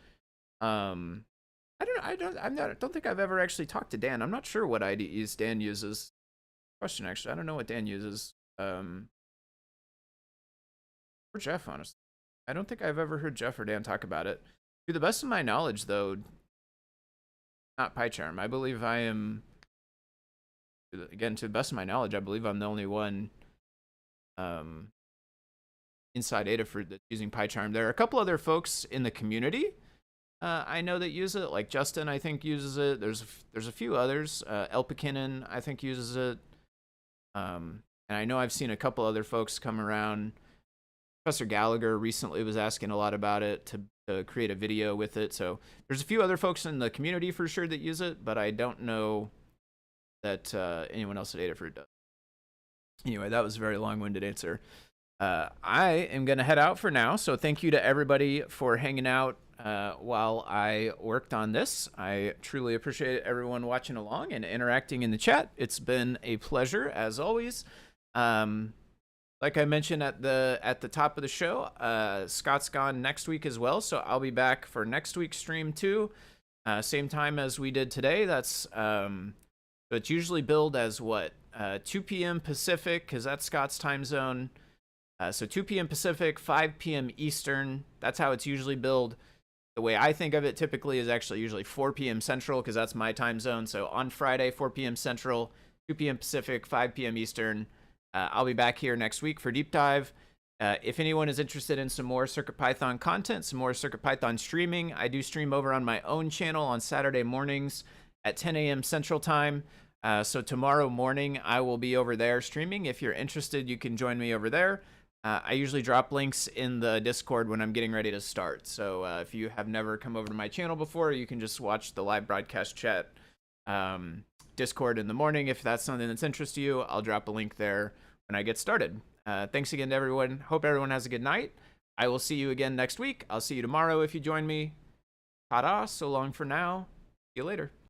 I don't think I've ever actually talked to Dan. I'm not sure what IDEs Dan uses. Question, actually. I don't know what Dan uses. Or Jeff, honestly. I don't think I've ever heard Jeff or Dan talk about it. To the best of my knowledge, though, not PyCharm. I believe I am, again, to the best of my knowledge, I believe I'm the only one inside Adafruit that's using PyCharm. There are a couple other folks in the community I know that use it, like Justin, I think, uses it. There's a few others. Elpikinen, I think, uses it. And I know I've seen a couple other folks come around. Professor Gallagher recently was asking a lot about it to create a video with it. So there's a few other folks in the community for sure that use it, but I don't know that anyone else at Adafruit does. Anyway, that was a very long-winded answer. I am going to head out for now, so thank you to everybody for hanging out while I worked on this. I truly appreciate everyone watching along and interacting in the chat. It's been a pleasure, as always. Like I mentioned at the top of the show, Scott's gone next week as well, so I'll be back for next week's stream too. Same time as we did today. That's it's usually billed as what, 2 p.m. Pacific, because that's Scott's time zone. So 2 p.m. Pacific, 5 p.m. Eastern. That's how it's usually billed. The way I think of it typically is actually usually 4 p.m. Central, because that's my time zone. So on Friday, 4 p.m. Central, 2 p.m. Pacific, 5 p.m. Eastern. I'll be back here next week for Deep Dive. If anyone is interested in some more CircuitPython content, some more CircuitPython streaming, I do stream over on my own channel on Saturday mornings at 10 a.m. Central Time. So tomorrow morning, I will be over there streaming. If you're interested, you can join me over there. I usually drop links in the Discord when I'm getting ready to start. So if you have never come over to my channel before, you can just watch the live broadcast chat Discord in the morning. If that's something that's interest to you, I'll drop a link there when I get started. Thanks again to everyone. Hope everyone has a good night. I will see you again next week. I'll see you tomorrow if you join me. Ta-da, so long for now. See you later.